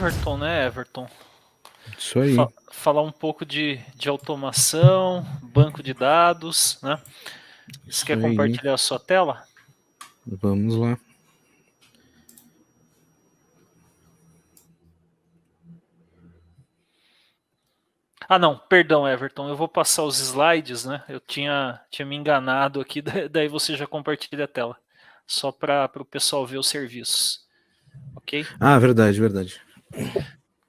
Everton, né, Everton? Isso aí. Falar um pouco de automação, banco de dados, né? Você Isso quer aí. compartilhar a sua tela? Vamos lá. Ah, não, perdão, Everton, eu vou passar os slides, né? Eu tinha me enganado aqui, daí você já compartilha a tela. Só para o pessoal ver os serviços, ok? Ah, verdade, verdade.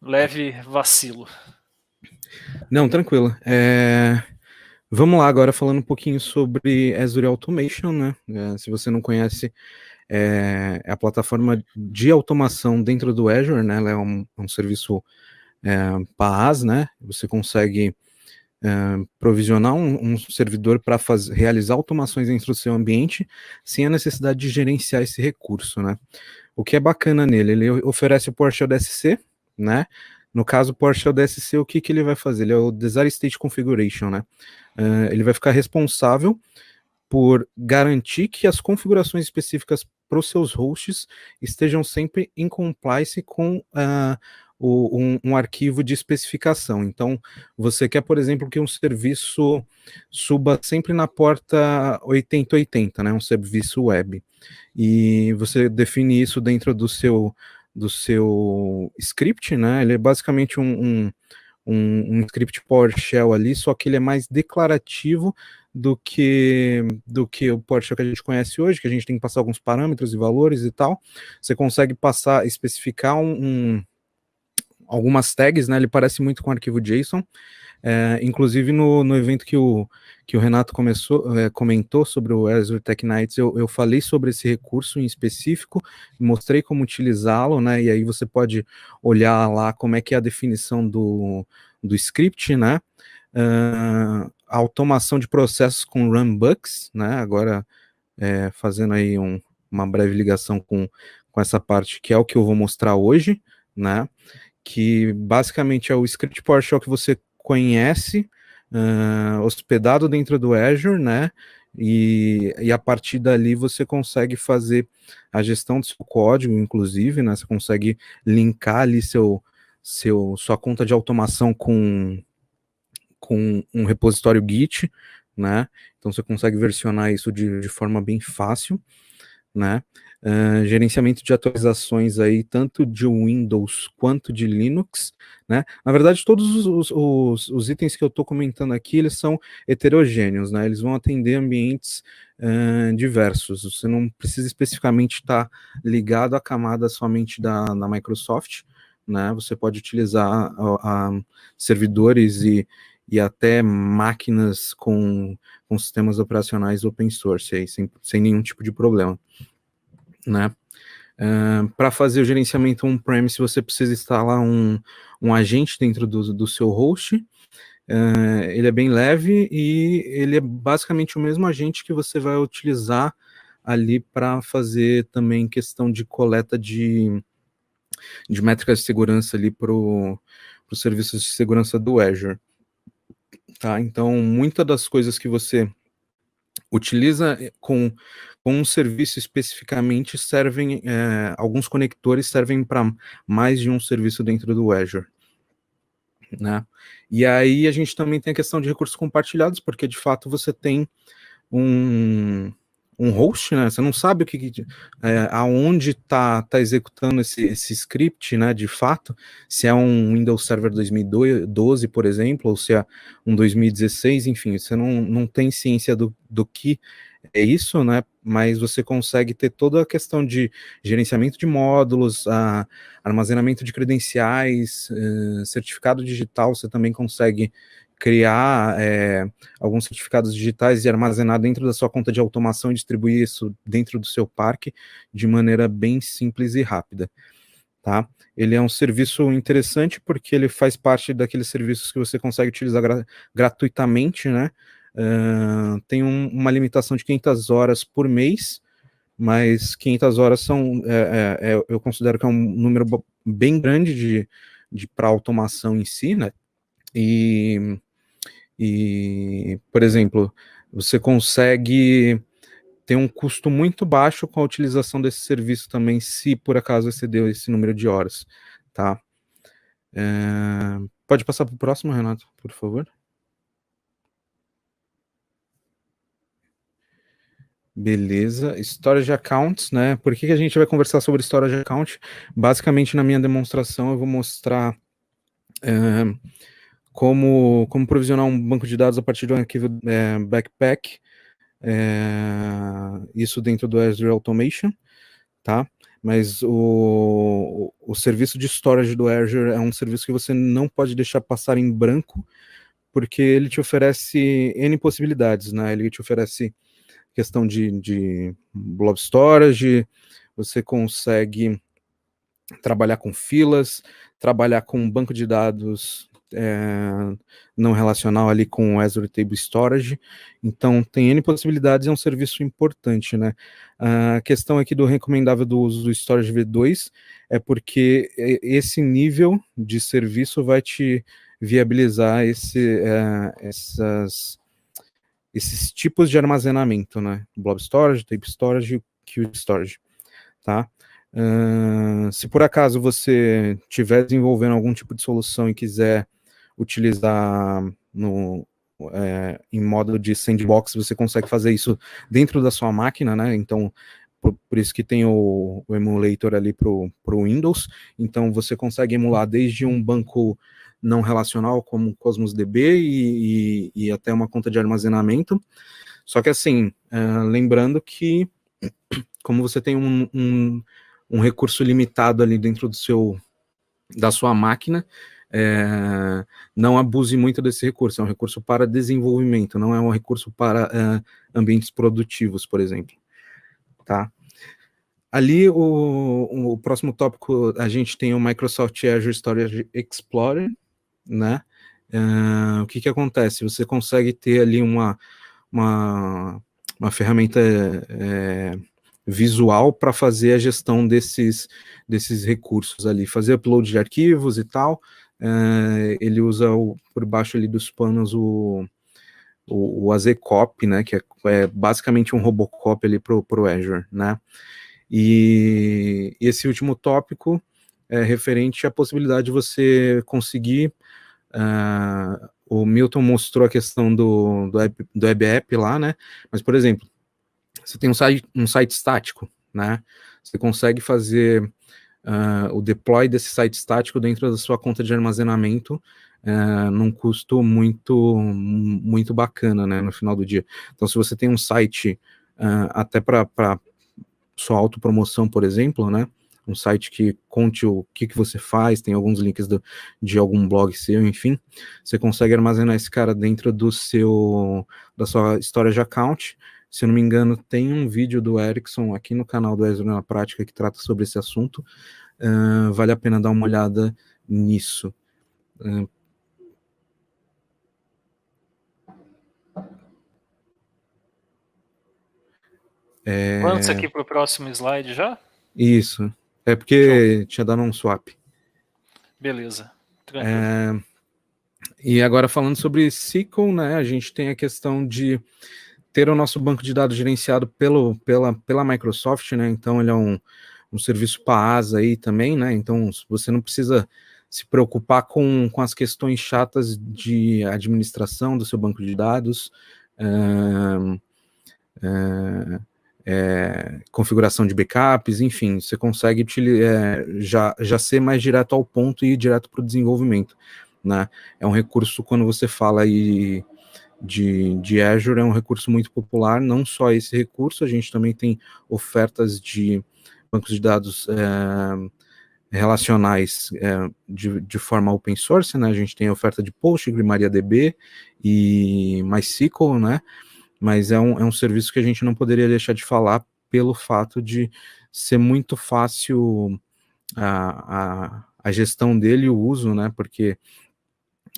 Leve vacilo. Não, tranquilo. Vamos lá agora falando um pouquinho sobre Azure Automation, né? Se você não conhece, é a plataforma de automação dentro do Azure, né? Ela é um serviço PaaS, né? Você consegue provisionar um servidor para realizar automações dentro do seu ambiente sem a necessidade de gerenciar esse recurso, né? O que é bacana nele, ele oferece o PowerShell DSC, né? No caso, o PowerShell DSC, o que ele vai fazer? Ele é o Desired State Configuration, né? Ele vai ficar responsável por garantir que as configurações específicas para os seus hosts estejam sempre em compliance com um arquivo de especificação. Então, você quer, por exemplo, que um serviço suba sempre na porta 8080, né, um serviço web. E você define isso dentro do seu script, né? Ele é basicamente um script PowerShell ali, só que ele é mais declarativo do que o PowerShell que a gente conhece hoje, que a gente tem que passar alguns parâmetros e valores e tal. Você consegue passar, especificar algumas tags, né? Ele parece muito com o arquivo JSON. Inclusive no evento que o Renato comentou sobre o Azure Tech Nights, eu falei sobre esse recurso em específico, mostrei como utilizá-lo, né? E aí você pode olhar lá como é que é a definição do script, né? A automação de processos com runbooks, né? Agora fazendo aí uma breve ligação com essa parte que é o que eu vou mostrar hoje, né? Que basicamente é o script PowerShell que você conhece, hospedado dentro do Azure, né? E a partir dali você consegue fazer a gestão do seu código, inclusive, né? Você consegue linkar ali sua conta de automação com um repositório Git, né? Então você consegue versionar isso de forma bem fácil, né? Gerenciamento de atualizações aí, tanto de Windows quanto de Linux, né? Na verdade, todos os itens que eu estou comentando aqui, eles são heterogêneos, né? Eles vão atender ambientes diversos. Você não precisa especificamente estar ligado à camada somente da Microsoft, né? Você pode utilizar servidores e até máquinas com sistemas operacionais open source aí, sem nenhum tipo de problema, né? Para fazer o gerenciamento on-premise, você precisa instalar um agente dentro do seu host. Ele é bem leve e ele é basicamente o mesmo agente que você vai utilizar ali para fazer também questão de coleta de métricas de segurança ali para os serviços de segurança do Azure. Tá? Então, muitas das coisas que você utiliza com um serviço especificamente servem, alguns conectores servem para mais de um serviço dentro do Azure, né? E aí a gente também tem a questão de recursos compartilhados, porque de fato você tem um host, né? Você não sabe aonde está executando esse script, né? De fato, se é um Windows Server 2012, por exemplo, ou se é um 2016, enfim, você não tem ciência do que é isso, né? Mas você consegue ter toda a questão de gerenciamento de módulos, armazenamento de credenciais, certificado digital, você também consegue criar alguns certificados digitais e armazenar dentro da sua conta de automação e distribuir isso dentro do seu parque de maneira bem simples e rápida, tá? Ele é um serviço interessante porque ele faz parte daqueles serviços que você consegue utilizar gratuitamente, né? Tem uma limitação de 500 horas por mês, mas 500 horas eu considero que é um número bem grande de para automação em si, né? Por exemplo, você consegue ter um custo muito baixo com a utilização desse serviço também, se por acaso excedeu esse número de horas, tá? Pode passar para o próximo, Renato, por favor. Beleza, storage accounts, né? Por que a gente vai conversar sobre storage account? Basicamente, na minha demonstração, eu vou mostrar como provisionar um banco de dados a partir de um arquivo Backpack, isso dentro do Azure Automation, tá? Mas o serviço de storage do Azure é um serviço que você não pode deixar passar em branco, porque ele te oferece N possibilidades, né? Ele te oferece questão de blob storage, você consegue trabalhar com filas, trabalhar com um banco de dados não relacional ali com o Azure Table Storage, então tem N possibilidades, é um serviço importante, né? A questão aqui do recomendável do uso do Storage V2 é porque esse nível de serviço vai te viabilizar esses tipos de armazenamento, né? Blob Storage, Tape Storage e Queue Storage, tá? Se por acaso você estiver desenvolvendo algum tipo de solução e quiser utilizar em modo de sandbox, você consegue fazer isso dentro da sua máquina, né? Então, por isso que tem o emulator ali para o Windows. Então, você consegue emular desde um banco não relacional, como Cosmos DB, e até uma conta de armazenamento. Só que assim, lembrando que, como você tem um recurso limitado ali dentro da sua máquina, não abuse muito desse recurso. É um recurso para desenvolvimento, não é um recurso para ambientes produtivos, por exemplo. Tá? Ali, o próximo tópico, a gente tem o Microsoft Azure Storage Explorer, né? O que acontece? Você consegue ter ali uma ferramenta visual para fazer a gestão desses recursos ali, fazer upload de arquivos e tal. Ele usa por baixo ali dos panos o AZCOP, né, que é basicamente um Robocop ali pro Azure, né? E esse último tópico é referente à possibilidade de você conseguir. O Milton mostrou a questão do web app lá, né? Mas, por exemplo, você tem um site estático, né? Você consegue fazer o deploy desse site estático dentro da sua conta de armazenamento num custo muito bacana, né? No final do dia. Então, se você tem um site até para sua autopromoção, por exemplo, né? Um site que conte o que você faz, tem alguns links de algum blog seu, enfim, você consegue armazenar esse cara dentro da sua storage account. Se eu não me engano, tem um vídeo do Ericsson aqui no canal do Azure na Prática que trata sobre esse assunto. Vale a pena dar uma olhada nisso. Avança aqui para o próximo slide já? Isso. É porque Show. Tinha dado um swap. Beleza. Tranquilo. E agora falando sobre SQL, né, a gente tem a questão de ter o nosso banco de dados gerenciado pela Microsoft, né, então ele é um serviço PaaS aí também, né, então você não precisa se preocupar com as questões chatas de administração do seu banco de dados, configuração de backups, enfim, você consegue já ser mais direto ao ponto e ir direto para o desenvolvimento, né? É um recurso, quando você fala aí de Azure, é um recurso muito popular, não só esse recurso, a gente também tem ofertas de bancos de dados relacionais de forma open source, né? A gente tem a oferta de Postgre, MariaDB e MySQL, né? Mas é um serviço que a gente não poderia deixar de falar pelo fato de ser muito fácil a gestão dele e o uso, né? Porque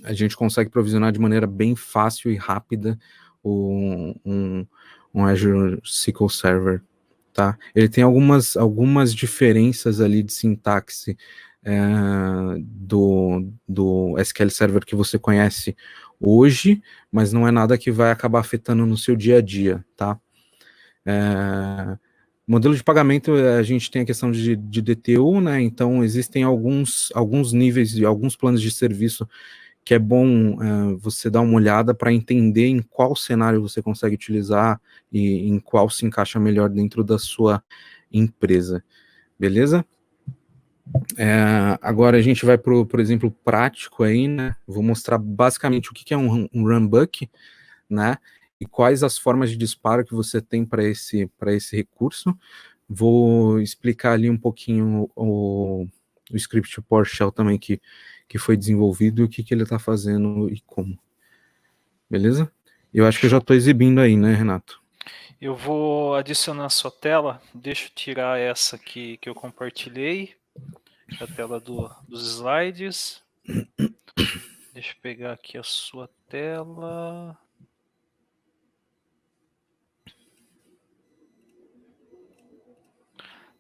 a gente consegue provisionar de maneira bem fácil e rápida um Azure SQL Server, tá? Ele tem algumas diferenças ali de sintaxe do SQL Server que você conhece hoje, mas não é nada que vai acabar afetando no seu dia a dia, tá? Modelo de pagamento, a gente tem a questão de DTU, né? Então, existem alguns níveis e alguns planos de serviço que é bom você dar uma olhada para entender em qual cenário você consegue utilizar e em qual se encaixa melhor dentro da sua empresa, beleza? Agora a gente vai por exemplo prático aí, né? Vou mostrar basicamente o que é um runbook, né? E quais as formas de disparo que você tem para esse recurso. Vou explicar ali um pouquinho o script PowerShell também que foi desenvolvido e o que ele está fazendo e como. Beleza? Eu acho que eu já estou exibindo aí, né, Renato? Eu vou adicionar a sua tela. Deixa eu tirar essa aqui que eu compartilhei, a tela dos slides. Deixa eu pegar aqui a sua tela.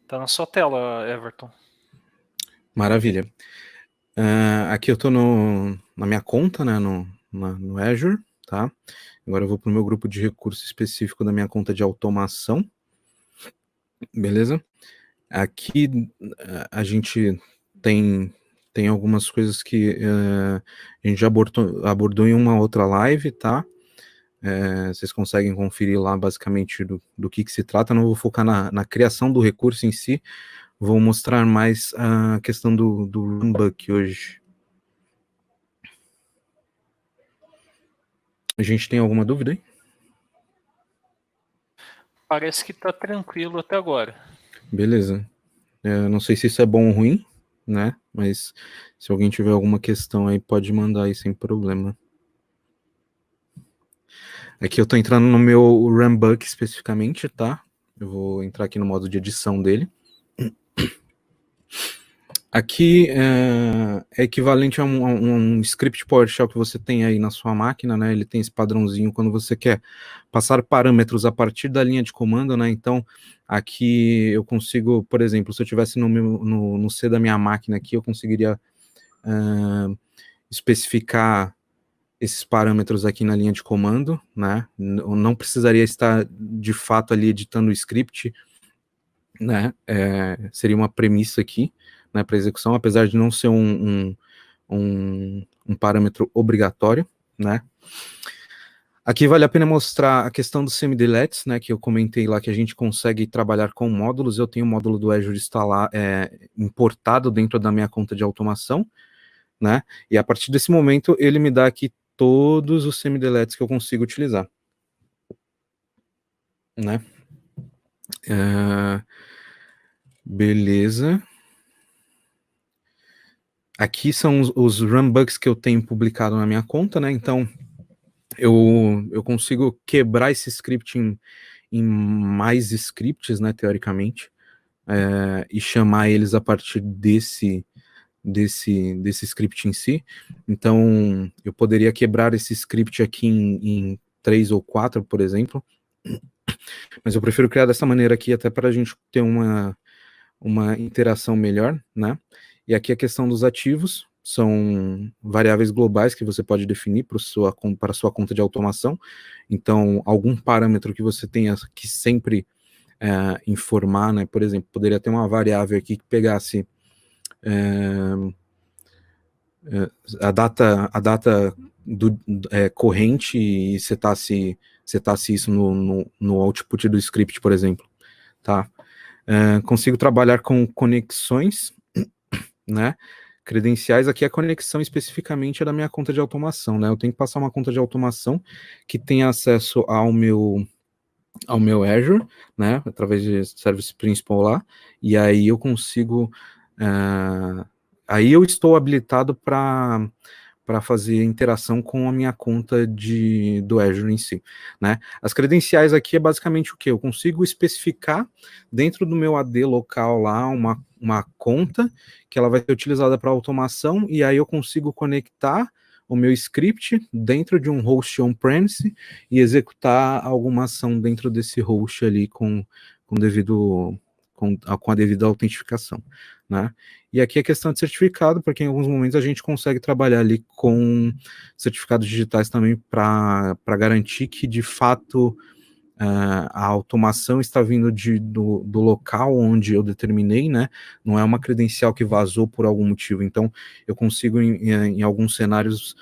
Tá na sua tela, Everton. Maravilha. Aqui eu estou na minha conta, né, no Azure, tá? Agora eu vou para o meu grupo de recurso específico da minha conta de automação. Beleza? Aqui a gente tem algumas coisas que a gente já abordou em uma outra live, tá? Vocês conseguem conferir lá basicamente do que se trata. Não vou focar na criação do recurso em si, vou mostrar mais a questão do runbook hoje. A gente tem alguma dúvida aí? Parece que tá tranquilo até agora. Beleza. Não sei se isso é bom ou ruim, né? Mas se alguém tiver alguma questão aí, pode mandar aí sem problema. Aqui eu tô entrando no meu runbook especificamente, tá? Eu vou entrar aqui no modo de edição dele. Aqui é equivalente a um script PowerShell que você tem aí na sua máquina, né? Ele tem esse padrãozinho quando você quer passar parâmetros a partir da linha de comando, né? Então, aqui eu consigo, por exemplo, se eu tivesse no C da minha máquina aqui, eu conseguiria especificar esses parâmetros aqui na linha de comando, né? Não precisaria estar de fato ali editando o script, né? Seria uma premissa aqui, né, para execução, apesar de não ser um parâmetro obrigatório, né? Aqui vale a pena mostrar a questão dos semi-deletes, né, que eu comentei lá que a gente consegue trabalhar com módulos. Eu tenho o módulo do Azure importado dentro da minha conta de automação, né? E a partir desse momento ele me dá aqui todos os semi-deletes que eu consigo utilizar, né? Beleza. Aqui são os runbugs que eu tenho publicado na minha conta, né? Então eu consigo quebrar esse script em mais scripts, né? Teoricamente, e chamar eles a partir desse script em si. Então eu poderia quebrar esse script aqui em 3 ou 4, por exemplo. Mas eu prefiro criar dessa maneira aqui, até para a gente ter uma interação melhor, né? E aqui a questão dos ativos são variáveis globais que você pode definir para a sua conta de automação. Então, algum parâmetro que você tenha que sempre informar, né? Por exemplo, poderia ter uma variável aqui que pegasse a data corrente e setasse isso no output do script, por exemplo, tá? Consigo trabalhar com conexões, né? Credenciais, aqui a conexão especificamente é da minha conta de automação, né? Eu tenho que passar uma conta de automação que tenha acesso ao meu Azure, né? Através de Service Principal lá, e aí eu consigo, aí eu estou habilitado para fazer interação com a minha conta do Azure em si, né? As credenciais aqui é basicamente o que? Eu consigo especificar dentro do meu AD local lá uma conta que ela vai ser utilizada para automação, e aí eu consigo conectar o meu script dentro de um host on-premise e executar alguma ação dentro desse host ali com a devida autentificação, né? E aqui a questão de certificado, porque em alguns momentos a gente consegue trabalhar ali com certificados digitais também para garantir que de fato a automação está vindo do local onde eu determinei, né? Não é uma credencial que vazou por algum motivo. Então, eu consigo, em alguns cenários,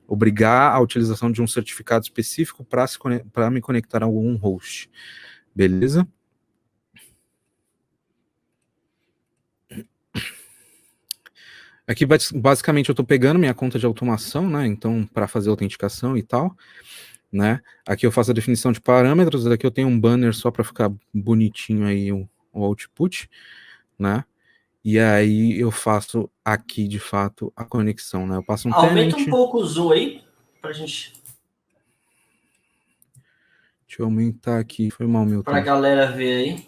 obrigar a utilização de um certificado específico para me conectar a algum host. Beleza? Aqui, basicamente, eu estou pegando minha conta de automação, né? Então, para fazer autenticação e tal, né? Aqui eu faço a definição de parâmetros, aqui eu tenho um banner só para ficar bonitinho aí o output, né? E aí eu faço aqui, de fato, a conexão, né? Eu passo um Aumenta tenant. um pouco o zoom aí, pra gente... Deixa eu aumentar aqui, foi mal, meu Pra tempo. galera ver aí.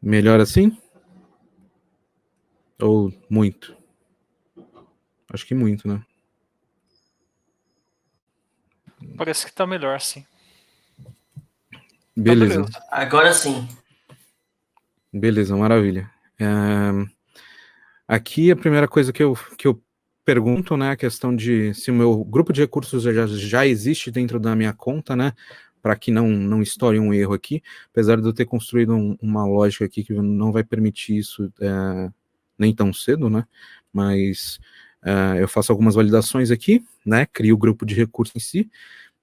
Melhor assim? Ou muito? Acho que muito, né? Parece que tá melhor, sim. Beleza. Tá, beleza. Agora sim. Beleza, maravilha. Aqui a primeira coisa que eu pergunto, né, a questão de se o meu grupo de recursos já existe dentro da minha conta, né, para que não estoure um erro aqui, apesar de eu ter construído uma lógica aqui que não vai permitir isso nem tão cedo, né, mas eu faço algumas validações aqui, né, crio o grupo de recursos em si.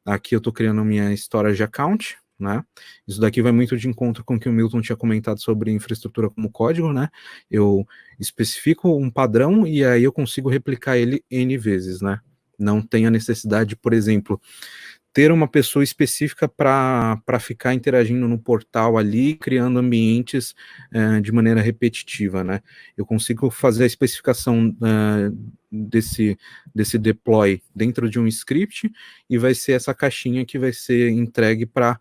Aqui eu estou criando minha storage account, né? Isso daqui vai muito de encontro com o que o Milton tinha comentado sobre infraestrutura como código, né? Eu especifico um padrão e aí eu consigo replicar ele N vezes, né? Não tem a necessidade, por exemplo, ter uma pessoa específica para ficar interagindo no portal ali, criando ambientes de maneira repetitiva, né? Eu consigo fazer a especificação desse deploy dentro de um script e vai ser essa caixinha que vai ser entregue para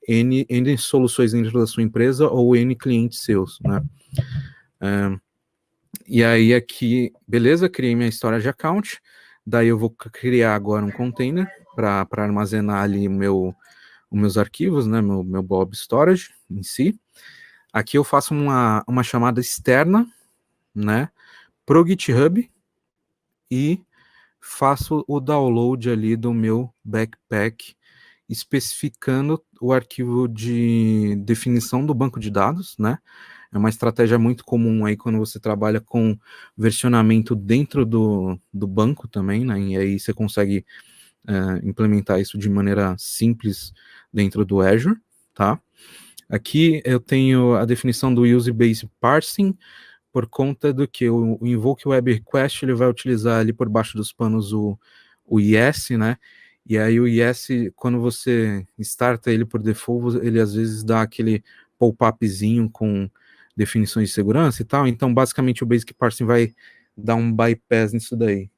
N soluções dentro da sua empresa ou N clientes seus, né? E aí aqui, beleza, criei minha história de account, daí eu vou criar agora um container para armazenar ali os meus arquivos, né, meu Blob Storage em si. Aqui eu faço uma chamada externa, né, pro GitHub e faço o download ali do meu backpack, especificando o arquivo de definição do banco de dados, né? É uma estratégia muito comum aí quando você trabalha com versionamento dentro do banco também, né? E aí você consegue implementar isso de maneira simples dentro do Azure, tá? Aqui eu tenho a definição do Use Base Parsing, por conta do que o Invoke Web Request ele vai utilizar ali por baixo dos panos o yes, né? E aí o yes, quando você starta ele por default, ele às vezes dá aquele pop-upzinho com definições de segurança e tal. Então, basicamente, o Basic Parsing vai dar um bypass nisso daí.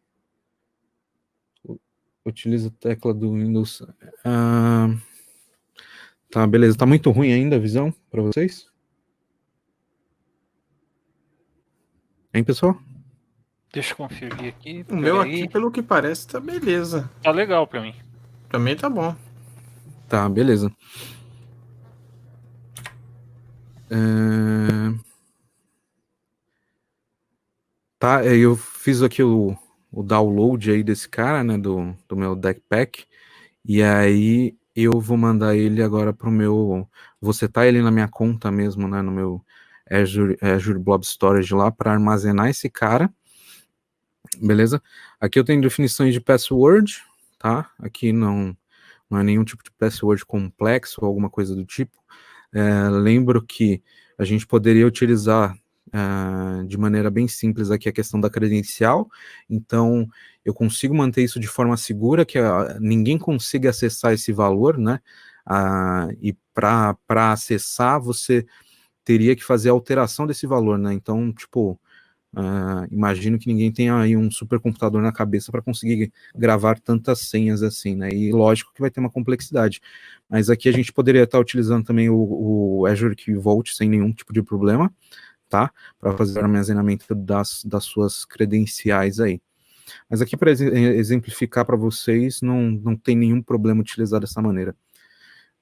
Utiliza a tecla do Windows. Tá, beleza. Tá muito ruim ainda a visão para vocês? Hein, pessoal? Deixa eu conferir aqui. O meu aqui, pelo que parece, tá beleza. Tá legal pra mim. Pra mim tá bom. Tá, beleza. Tá, eu fiz aqui o download aí desse cara, né, do meu deckpack, e aí eu vou mandar ele agora pro meu, vou setar ele na minha conta mesmo, né, no meu Azure Blob Storage lá, para armazenar esse cara, beleza? Aqui eu tenho definições de password, tá? Aqui não é nenhum tipo de password complexo ou alguma coisa do tipo. Lembro que a gente poderia utilizar de maneira bem simples aqui a questão da credencial, então eu consigo manter isso de forma segura, que ninguém consiga acessar esse valor, né? E para acessar, você teria que fazer a alteração desse valor, né? Então, tipo, imagino que ninguém tenha aí um supercomputador na cabeça para conseguir gravar tantas senhas assim, né? E lógico que vai ter uma complexidade. Mas aqui a gente poderia estar utilizando também o Azure Key Vault sem nenhum tipo de problema, tá? Para fazer o armazenamento das suas credenciais aí. Mas aqui, para exemplificar para vocês, não tem nenhum problema utilizar dessa maneira.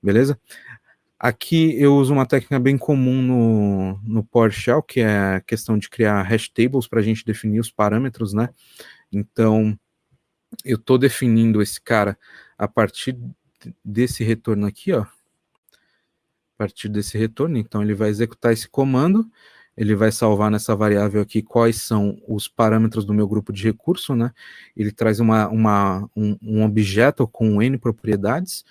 Beleza? Aqui eu uso uma técnica bem comum no PowerShell, que é a questão de criar hash tables para a gente definir os parâmetros, né? Então, eu estou definindo esse cara a partir desse retorno aqui, ó. A partir desse retorno, então ele vai executar esse comando, ele vai salvar nessa variável aqui quais são os parâmetros do meu grupo de recurso, né? Ele traz um objeto com N propriedades,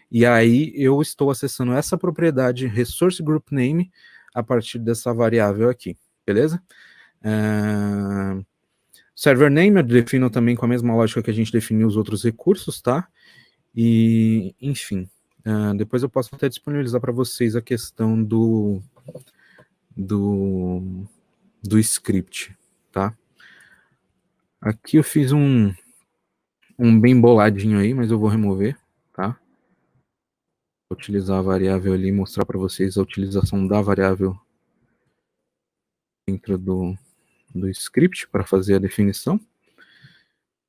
e aí eu estou acessando essa propriedade resource group name a partir dessa variável aqui, beleza? Server name eu defino também com a mesma lógica que a gente definiu os outros recursos, tá? E, enfim, depois eu posso até disponibilizar para vocês a questão do script, tá? Aqui eu fiz um bem boladinho aí, mas eu vou remover, tá? Vou utilizar a variável ali e mostrar para vocês a utilização da variável dentro do script para fazer a definição.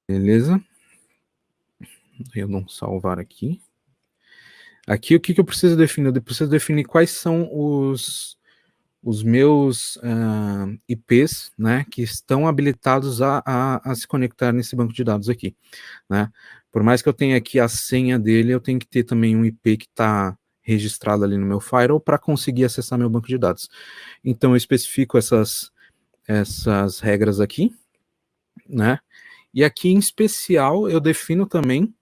Beleza? Eu não salvar aqui. Aqui o que eu preciso definir? Eu preciso definir quais são os meus IPs, né, que estão habilitados a se conectar nesse banco de dados aqui, né? Por mais que eu tenha aqui a senha dele, eu tenho que ter também um IP que está registrado ali no meu firewall para conseguir acessar meu banco de dados. Então eu especifico essas regras aqui, né? E aqui em especial eu defino também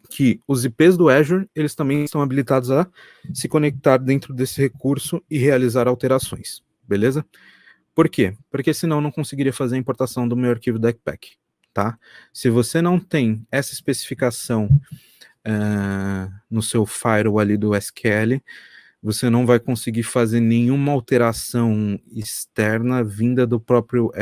que os IPs do Azure, eles também estão habilitados a se conectar dentro desse recurso e realizar alterações, beleza? Por quê? Porque senão eu não conseguiria fazer a importação do meu arquivo DECPACK, tá? Se você não tem essa especificação no seu firewall ali do SQL, você não vai conseguir fazer nenhuma alteração externa vinda do próprio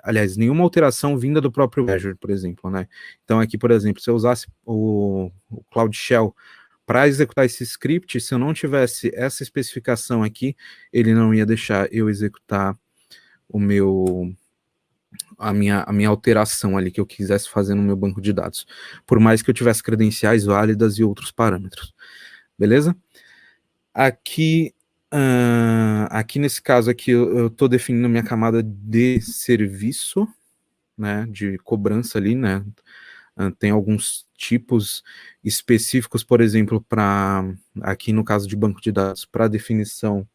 aliás, nenhuma alteração vinda do próprio Azure, por exemplo, né? Então aqui, por exemplo, se eu usasse o Cloud Shell para executar esse script, se eu não tivesse essa especificação aqui, ele não ia deixar eu executar a minha alteração ali que eu quisesse fazer no meu banco de dados, por mais que eu tivesse credenciais válidas e outros parâmetros, beleza? Aqui nesse caso aqui eu estou definindo minha camada de serviço, né, de cobrança ali, né? Tem alguns tipos específicos, por exemplo, para aqui no caso de banco de dados, para definição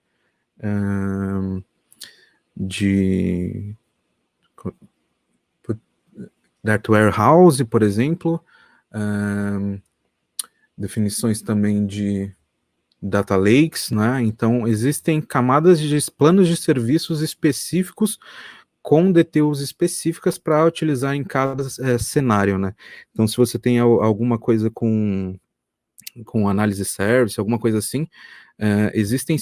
de Data Warehouse, por exemplo, definições também de Data Lakes, né? Então existem camadas de planos de serviços específicos com DTUs específicas para utilizar em cada cenário, né? Então se você tem alguma coisa com análise service, alguma coisa assim, existem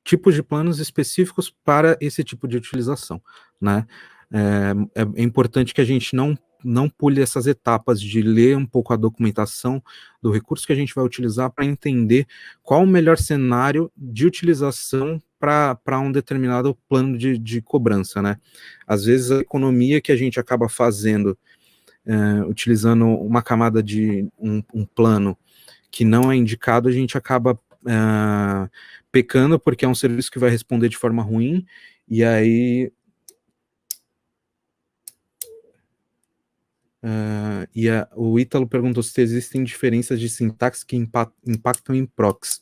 tipos de planos específicos para esse tipo de utilização, né? É importante que a gente não pule essas etapas de ler um pouco a documentação do recurso que a gente vai utilizar para entender qual o melhor cenário de utilização para um determinado plano de cobrança, né? Às vezes a economia que a gente acaba fazendo utilizando uma camada de um plano que não é indicado, a gente acaba pecando porque é um serviço que vai responder de forma ruim, e aí o Ítalo perguntou se existem diferenças de sintaxe que impactam em procs.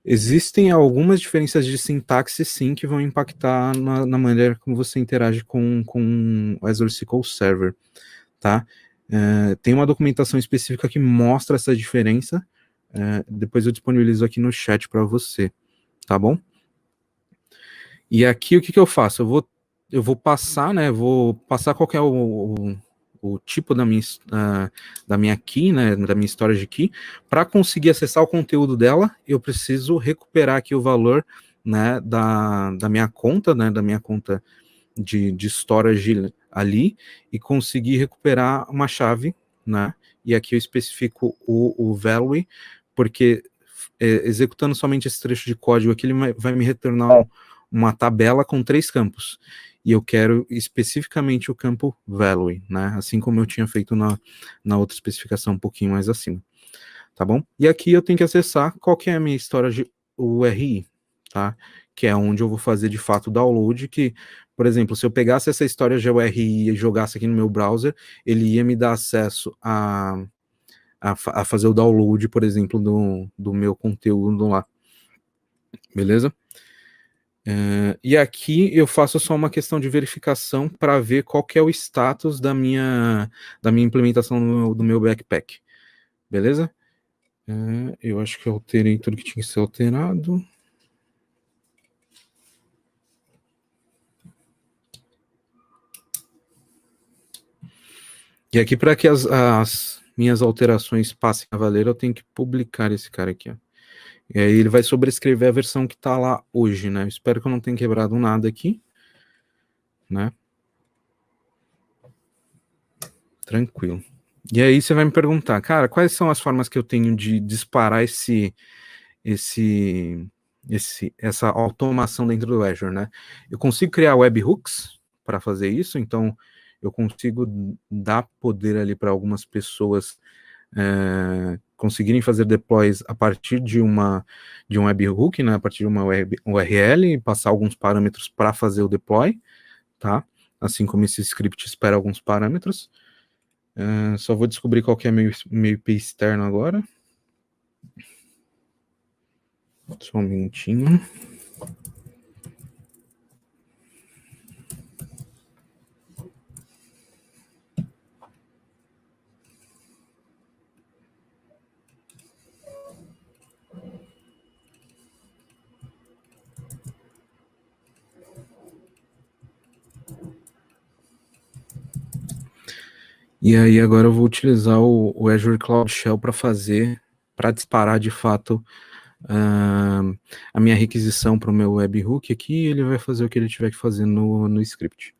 Existem algumas diferenças de sintaxe, sim, que vão impactar na maneira como você interage com o Azure SQL Server, tá? Tem uma documentação específica que mostra essa diferença, depois eu disponibilizo aqui no chat para você, tá bom? E aqui o que eu faço? Eu vou passar, né? Vou passar qual que é o tipo da minha key, né, da minha storage key. Para conseguir acessar o conteúdo dela, eu preciso recuperar aqui o valor, né, da minha conta, né, da minha conta de storage ali, e conseguir recuperar uma chave, né, e aqui eu especifico o value, porque executando somente esse trecho de código aqui, ele vai me retornar uma tabela com 3 campos, e eu quero especificamente o campo value, né, assim como eu tinha feito na outra especificação um pouquinho mais acima, tá bom? E aqui eu tenho que acessar qual que é a minha storage URI, tá? Que é onde eu vou fazer de fato o download, que Por exemplo, se eu pegasse essa história GURI e jogasse aqui no meu browser, ele ia me dar acesso a fazer o download, por exemplo, do meu conteúdo lá. Beleza? E aqui eu faço só uma questão de verificação para ver qual que é o status da minha implementação do meu backpack. Beleza? Eu acho que eu alterei tudo que tinha que ser alterado. E aqui, para que as minhas alterações passem a valer, eu tenho que publicar esse cara aqui, ó. E aí ele vai sobrescrever a versão que está lá hoje, né? Eu espero que eu não tenha quebrado nada aqui, né? Tranquilo. E aí você vai me perguntar, cara, quais são as formas que eu tenho de disparar essa automação dentro do Azure, né? Eu consigo criar webhooks para fazer isso, então eu consigo dar poder ali para algumas pessoas conseguirem fazer deploys a partir de um webhook, né? A partir de uma URL e passar alguns parâmetros para fazer o deploy, tá? Assim como esse script espera alguns parâmetros. Só vou descobrir qual que é meu IP externo agora. Só um minutinho. E aí agora eu vou utilizar o Azure Cloud Shell para disparar de fato a minha requisição para o meu webhook aqui, e ele vai fazer o que ele tiver que fazer no script.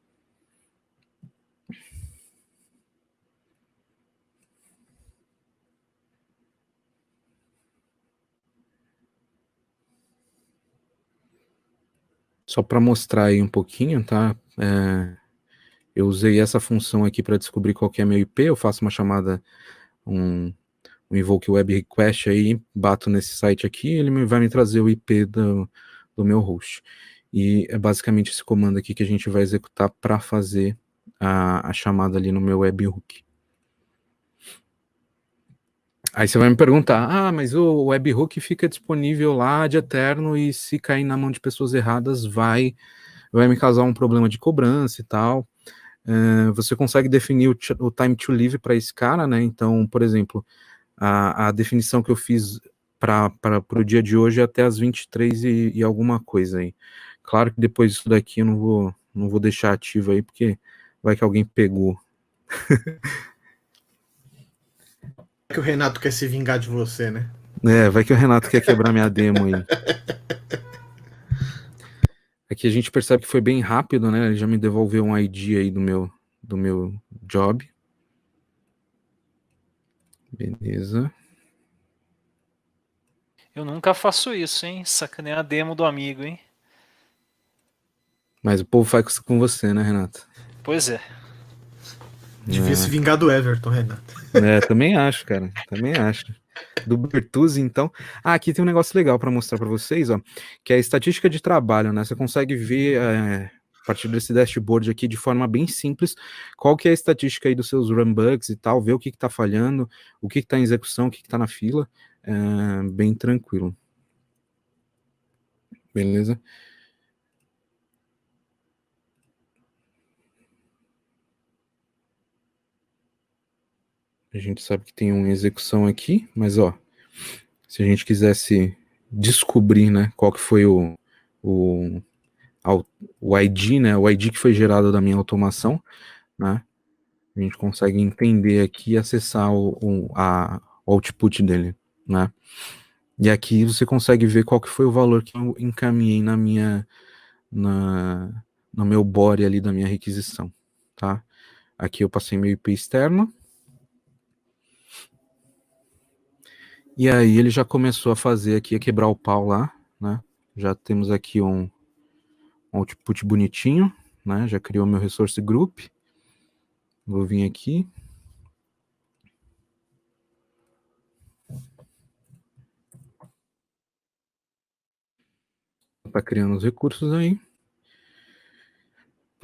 Só para mostrar aí um pouquinho, tá? Eu usei essa função aqui para descobrir qual que é meu IP, eu faço uma chamada, um invoke web request aí, bato nesse site aqui, ele vai me trazer o IP do meu host. E é basicamente esse comando aqui que a gente vai executar para fazer a chamada ali no meu webhook. Aí você vai me perguntar, mas o webhook fica disponível lá de eterno e se cair na mão de pessoas erradas vai me causar um problema de cobrança e tal. Você consegue definir o time to live para esse cara, né? Então, por exemplo, a definição que eu fiz para o dia de hoje é até as 23 e alguma coisa aí. Claro que depois disso daqui eu não vou deixar ativo aí, porque vai que alguém pegou. Que o Renato quer se vingar de você, né? Vai que o Renato quer quebrar minha demo aí. Aqui a gente percebe que foi bem rápido, né? Ele já me devolveu um ID aí do meu job. Beleza. Eu nunca faço isso, hein? Sacanear a demo do amigo, hein? Mas o povo faz com você, né, Renato? Pois é. Devia se vingar do Everton, Renato. Também acho, cara. Também acho. Do Bertuzzi, então. Aqui tem um negócio legal para mostrar para vocês, ó, que é a estatística de trabalho, né? Você consegue ver a partir desse dashboard aqui de forma bem simples qual que é a estatística aí dos seus runbugs e tal, ver o que está falhando, o que está em execução, o que está na fila, bem tranquilo. Beleza? A gente sabe que tem uma execução aqui, mas ó, se a gente quisesse descobrir, né, qual que foi o ID, né, o ID que foi gerado da minha automação, né, a gente consegue entender aqui e acessar o output dele, né. E aqui você consegue ver qual que foi o valor que eu encaminhei no meu body ali da minha requisição, tá. Aqui eu passei meu IP externo. E aí ele já começou a fazer aqui, a quebrar o pau lá, né? Já temos aqui um output bonitinho, né? Já criou meu resource group. Vou vir aqui. Tá criando os recursos aí.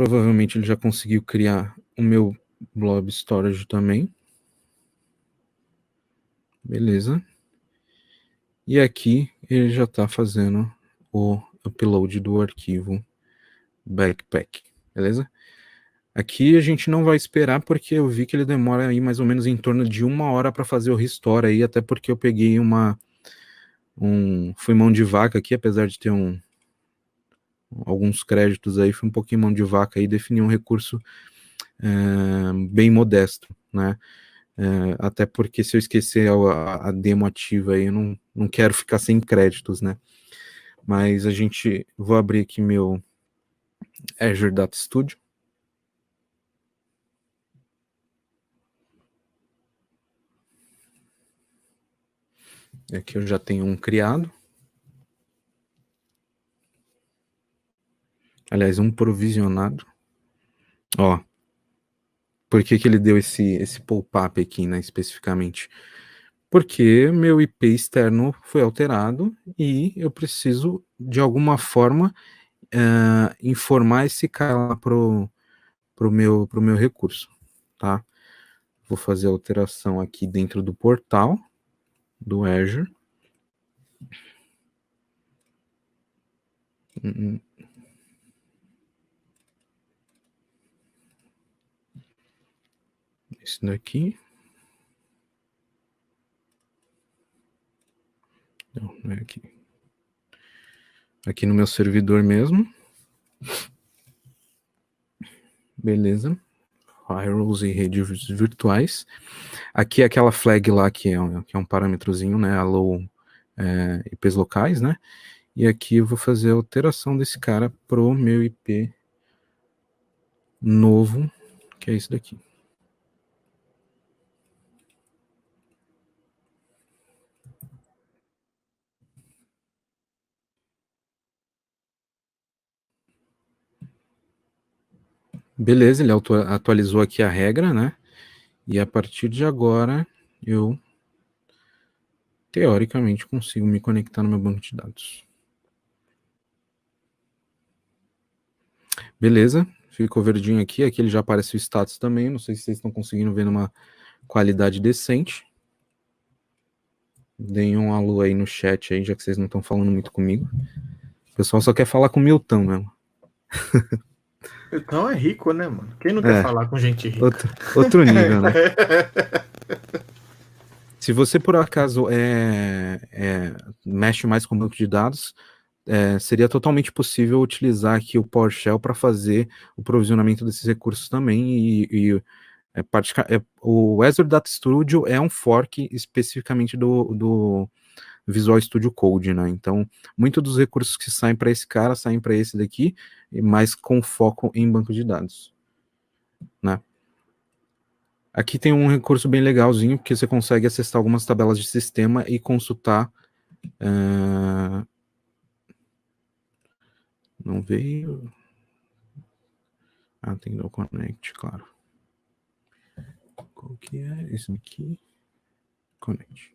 Provavelmente ele já conseguiu criar o meu blob storage também. Beleza. E aqui ele já está fazendo o upload do arquivo backpack, beleza? Aqui a gente não vai esperar porque eu vi que ele demora aí mais ou menos em torno de 1 hora para fazer o restore aí, até porque eu peguei fui mão de vaca aqui, apesar de ter alguns créditos aí, fui um pouquinho mão de vaca aí, defini um recurso bem modesto, né? Até porque se eu esquecer a demo ativa aí, eu não quero ficar sem créditos, né? Mas vou abrir aqui meu Azure Data Studio. Aqui eu já tenho um criado. Aliás, um provisionado. Ó, por que ele deu esse pop-up aqui, né, especificamente? Porque meu IP externo foi alterado e eu preciso, de alguma forma, informar esse cara lá pro meu recurso, tá? Vou fazer a alteração aqui dentro do portal do Azure. Esse daqui. Não é aqui. Aqui no meu servidor mesmo. Beleza. Firewalls e redes virtuais. Aqui é aquela flag lá que é um parâmetrozinho, né? Allow IPs locais, né? E aqui eu vou fazer a alteração desse cara pro meu IP novo, que é esse daqui. Beleza, ele atualizou aqui a regra, né? E a partir de agora, eu teoricamente consigo me conectar no meu banco de dados. Beleza, ficou verdinho aqui. Aqui ele já aparece o status também. Não sei se vocês estão conseguindo ver numa qualidade decente. Deem um alô aí no chat aí, já que vocês não estão falando muito comigo. O pessoal só quer falar com o Milton mesmo. Então é rico, né, mano? Quem não quer falar com gente rica? Outro nível, né? Se você por acaso mexe mais com banco de dados, seria totalmente possível utilizar aqui o PowerShell para fazer o provisionamento desses recursos também. O Azure Data Studio é um fork especificamente do Visual Studio Code, né? Então, muitos dos recursos que saem para esse cara saem para esse daqui, mas com foco em banco de dados, né? Aqui tem um recurso bem legalzinho, que você consegue acessar algumas tabelas de sistema e consultar. Não veio. Tem no Connect, claro. Qual que é? Esse aqui. Connect.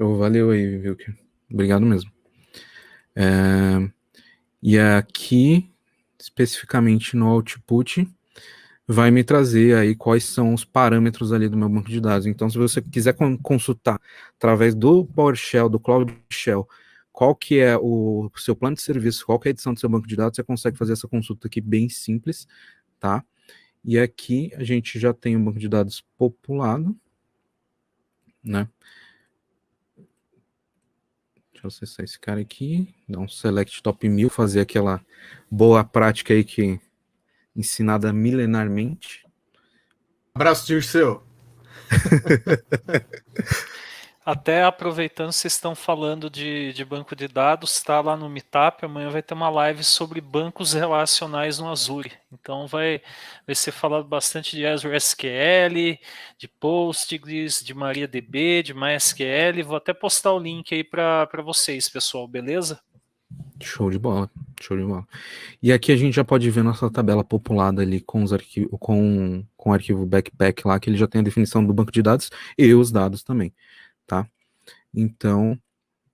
Valeu aí, Wilker. Obrigado mesmo. E aqui, especificamente no output, vai me trazer aí quais são os parâmetros ali do meu banco de dados. Então, se você quiser consultar através do PowerShell, do Cloud Shell, qual que é o seu plano de serviço, qual que é a edição do seu banco de dados, você consegue fazer essa consulta aqui bem simples, tá? E aqui a gente já tem um banco de dados populado, né? Deixa eu acessar esse cara aqui, dar um select top 1000, fazer aquela boa prática aí que ensinada milenarmente. Abraço, Dirceu. Até aproveitando, vocês estão falando de banco de dados, está lá no Meetup, amanhã vai ter uma live sobre bancos relacionais no Azure. Então vai ser falado bastante de Azure SQL, de Postgres, de MariaDB, de MySQL. Vou até postar o link aí para vocês, pessoal, beleza? Show de bola, show de bola. E aqui a gente já pode ver nossa tabela populada ali com os arquivos, com com o arquivo backpack lá, que ele já tem a definição do banco de dados e os dados também, tá? Então,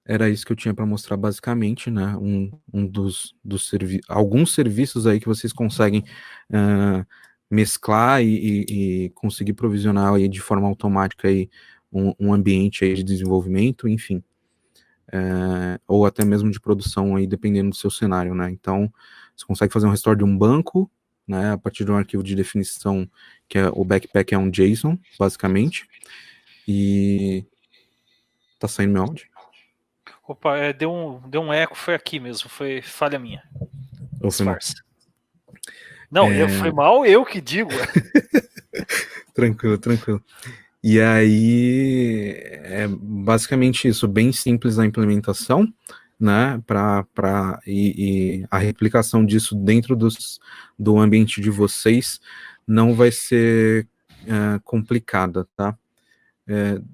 era isso que eu tinha para mostrar basicamente, né? Alguns serviços aí que vocês conseguem mesclar e conseguir provisionar aí de forma automática aí um ambiente aí de desenvolvimento, enfim. Ou até mesmo de produção aí, dependendo do seu cenário, né? Então, você consegue fazer um restore de um banco, né? A partir de um arquivo de definição que é o backpack é um JSON, basicamente. E tá saindo meu áudio? Opa, deu um eco, foi aqui mesmo, foi falha minha. Ou foi mal? Disfarce. Não, foi mal eu que digo. Tranquilo. E aí, é basicamente isso, bem simples a implementação, né, e a replicação disso dentro do ambiente de vocês não vai ser complicada, tá?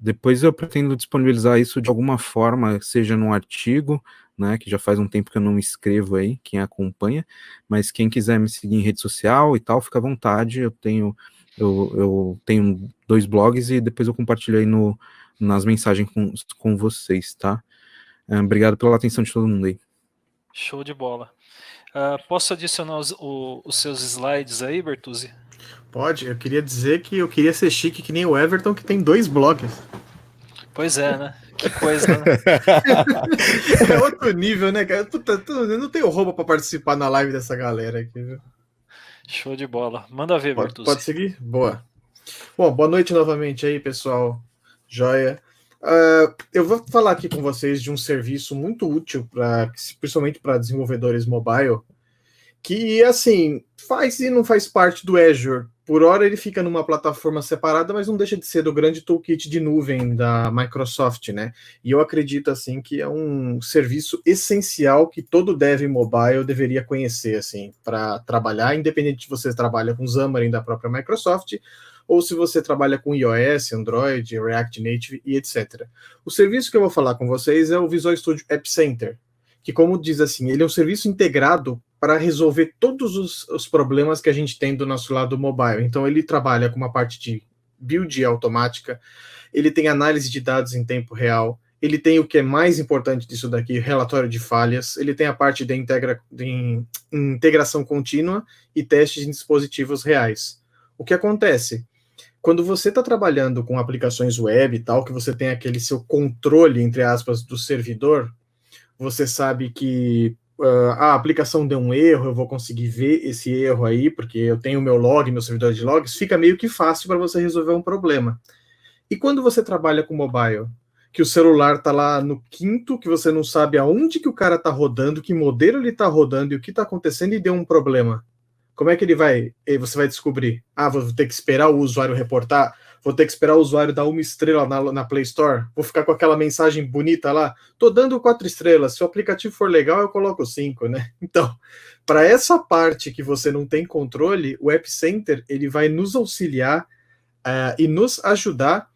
Depois eu pretendo disponibilizar isso de alguma forma, seja num artigo, né, que já faz um tempo que eu não escrevo aí, quem acompanha, mas quem quiser me seguir em rede social e tal, fica à vontade, eu tenho 2 blogs e depois eu compartilho aí nas mensagens com vocês, tá? Obrigado pela atenção de todo mundo aí. Show de bola. Posso adicionar os seus slides aí, Bertuzzi? Pode, eu queria dizer que eu queria ser chique que nem o Everton, que tem 2 blogs. Pois é, né? Que coisa, né? É outro nível, né, cara? Puta, eu não tenho roupa pra participar na live dessa galera aqui, viu? Show de bola. Manda ver, Bertuzzi. Pode seguir? Boa. Bom, boa noite novamente aí, pessoal. Joia. Eu vou falar aqui com vocês de um serviço muito útil, principalmente para desenvolvedores mobile, que, assim, faz e não faz parte do Azure. Por hora ele fica numa plataforma separada, mas não deixa de ser do grande toolkit de nuvem da Microsoft, né? E eu acredito, assim, que é um serviço essencial que todo dev mobile deveria conhecer, assim, para trabalhar, independente se você trabalha com Xamarin da própria Microsoft, ou se você trabalha com iOS, Android, React Native e etc. O serviço que eu vou falar com vocês é o Visual Studio App Center, que, como diz assim, ele é um serviço integrado para resolver todos os problemas que a gente tem do nosso lado mobile. Então, ele trabalha com uma parte de build automática, ele tem análise de dados em tempo real, ele tem o que é mais importante disso daqui, relatório de falhas, ele tem a parte de integração contínua e testes em dispositivos reais. O que acontece? Quando você está trabalhando com aplicações web e tal, que você tem aquele seu controle, entre aspas, do servidor, você sabe que a aplicação deu um erro, eu vou conseguir ver esse erro aí, porque eu tenho o meu log, meu servidor de logs, fica meio que fácil para você resolver um problema. E quando você trabalha com mobile, que o celular está lá no quinto, que você não sabe aonde que o cara está rodando, que modelo ele está rodando e o que está acontecendo e deu um problema, como é que você vai descobrir? Vou ter que esperar o usuário reportar? Vou ter que esperar o usuário dar 1 estrela na Play Store? Vou ficar com aquela mensagem bonita lá? Tô dando 4 estrelas, se o aplicativo for legal, eu coloco 5, né? Então, para essa parte que você não tem controle, o App Center ele vai nos auxiliar e nos ajudar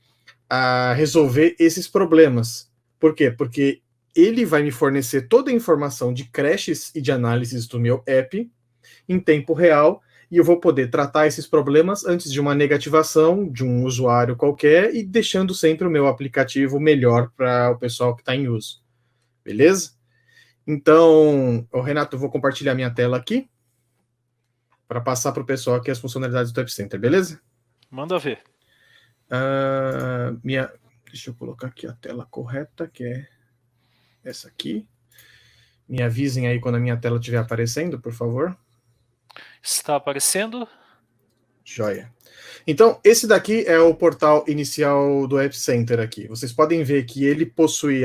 a resolver esses problemas. Por quê? Porque ele vai me fornecer toda a informação de crashes e de análises do meu app em tempo real, e eu vou poder tratar esses problemas antes de uma negativação de um usuário qualquer e deixando sempre o meu aplicativo melhor para o pessoal que está em uso. Beleza? Então, Renato, eu vou compartilhar minha tela aqui para passar para o pessoal aqui as funcionalidades do App Center, beleza? Manda ver. Deixa eu colocar aqui a tela correta, que é essa aqui. Me avisem aí quando a minha tela estiver aparecendo, por favor. Está aparecendo? Joia. Então, esse daqui é o portal inicial do App Center aqui. Vocês podem ver que ele possui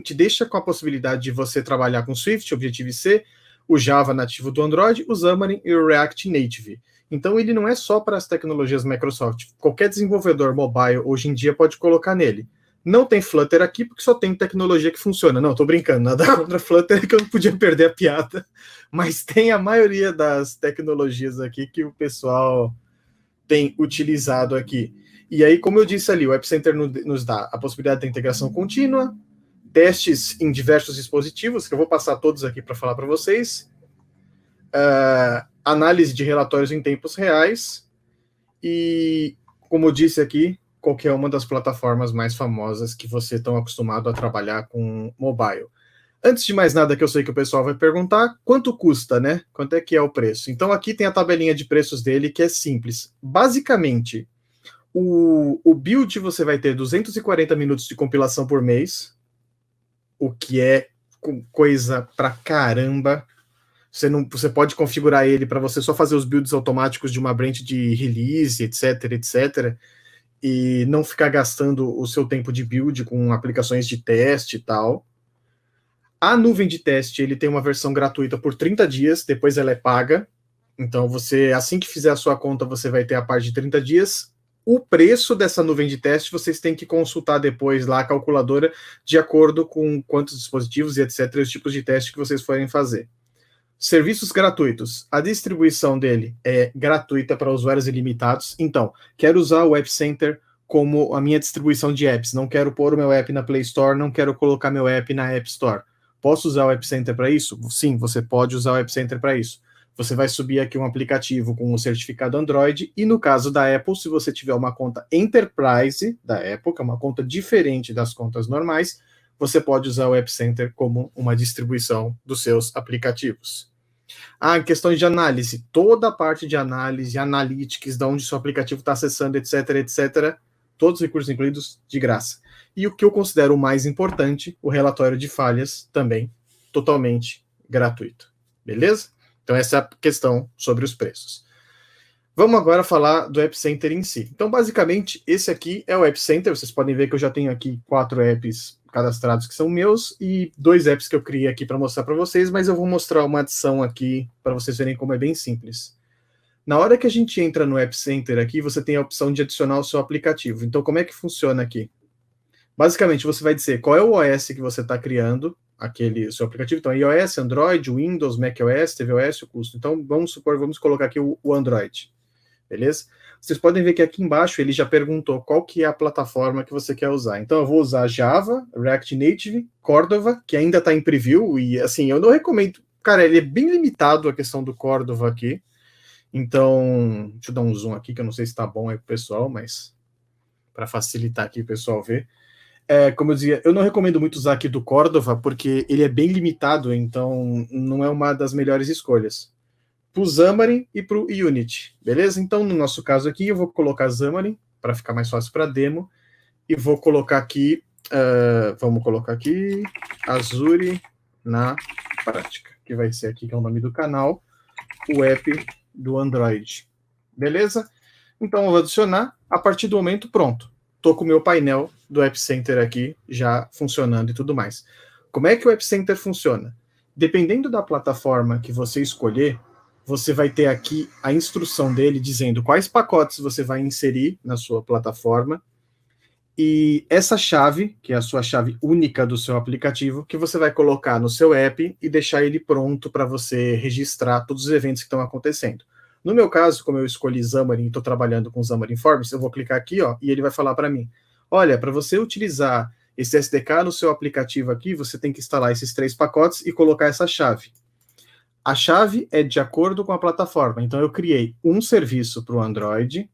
te deixa com a possibilidade de você trabalhar com Swift, Objective-C, o Java nativo do Android, o Xamarin e o React Native. Então, ele não é só para as tecnologias Microsoft. Qualquer desenvolvedor mobile hoje em dia pode colocar nele. Não tem Flutter aqui porque só tem tecnologia que funciona. Não, tô brincando, nada contra Flutter, que eu não podia perder a piada. Mas tem a maioria das tecnologias aqui que o pessoal tem utilizado aqui. E aí, como eu disse ali, o App Center nos dá a possibilidade da integração contínua, testes em diversos dispositivos, que eu vou passar todos aqui para falar para vocês, análise de relatórios em tempos reais, e, como eu disse aqui, qualquer uma das plataformas mais famosas que você está acostumado a trabalhar com mobile. Antes de mais nada, que eu sei que o pessoal vai perguntar, quanto custa, né? Quanto é que é o preço? Então aqui tem a tabelinha de preços dele, que é simples. Basicamente, o build você vai ter 240 minutos de compilação por mês, o que é coisa pra caramba. Você pode configurar ele para você só fazer os builds automáticos de uma branch de release, etc, etc, e não ficar gastando o seu tempo de build com aplicações de teste e tal. A nuvem de teste, ele tem uma versão gratuita por 30 dias, depois ela é paga. Então, você, assim que fizer a sua conta, você vai ter a parte de 30 dias. O preço dessa nuvem de teste, vocês têm que consultar depois lá a calculadora, de acordo com quantos dispositivos e etc, os tipos de teste que vocês forem fazer. Serviços gratuitos. A distribuição dele é gratuita para usuários ilimitados. Então, quero usar o App Center como a minha distribuição de apps. Não quero pôr o meu app na Play Store, não quero colocar meu app na App Store. Posso usar o App Center para isso? Sim, você pode usar o App Center para isso. Você vai subir aqui um aplicativo com um certificado Android, e no caso da Apple, se você tiver uma conta Enterprise da Apple, que é uma conta diferente das contas normais, você pode usar o App Center como uma distribuição dos seus aplicativos. Questões de análise, toda a parte de análise, analytics, de onde seu aplicativo está acessando, etc, etc, todos os recursos incluídos de graça. E o que eu considero o mais importante, o relatório de falhas, também totalmente gratuito. Beleza? Então essa é a questão sobre os preços. Vamos agora falar do App Center em si. Então, basicamente, esse aqui é o App Center. Vocês podem ver que eu já tenho aqui 4 apps cadastrados que são meus e 2 apps que eu criei aqui para mostrar para vocês, mas eu vou mostrar uma adição aqui para vocês verem como é bem simples. Na hora que a gente entra no App Center aqui, você tem a opção de adicionar o seu aplicativo. Então, como é que funciona aqui? Basicamente, você vai dizer qual é o OS que você está criando, o seu aplicativo. Então, iOS, Android, Windows, macOS, tvOS, o custo. Então, vamos colocar aqui o Android. Beleza? Vocês podem ver que aqui embaixo ele já perguntou qual que é a plataforma que você quer usar. Então, eu vou usar Java, React Native, Cordova, que ainda está em preview, e assim, eu não recomendo. Cara, ele é bem limitado a questão do Cordova aqui. Então, deixa eu dar um zoom aqui, que eu não sei se está bom aí pro pessoal, mas para facilitar aqui o pessoal ver. Como eu dizia, eu não recomendo muito usar aqui do Cordova, porque ele é bem limitado, então não é uma das melhores escolhas. Para o Xamarin e para o Unity, beleza? Então, no nosso caso aqui, eu vou colocar Xamarin, para ficar mais fácil para demo, e vou colocar aqui, vamos colocar aqui, Azure na prática, que vai ser aqui, que é o nome do canal, o app do Android, beleza? Então, eu vou adicionar, a partir do momento, pronto. Estou com o meu painel do App Center aqui, já funcionando e tudo mais. Como é que o App Center funciona? Dependendo da plataforma que você escolher, você vai ter aqui a instrução dele dizendo quais pacotes você vai inserir na sua plataforma, e essa chave, que é a sua chave única do seu aplicativo, que você vai colocar no seu app e deixar ele pronto para você registrar todos os eventos que estão acontecendo. No meu caso, como eu escolhi Xamarin e estou trabalhando com Xamarin Forms, eu vou clicar aqui, ó, e ele vai falar para mim, olha, para você utilizar esse SDK no seu aplicativo aqui, você tem que instalar esses 3 pacotes e colocar essa chave. A chave é de acordo com a plataforma. Então, eu criei um serviço para o Android.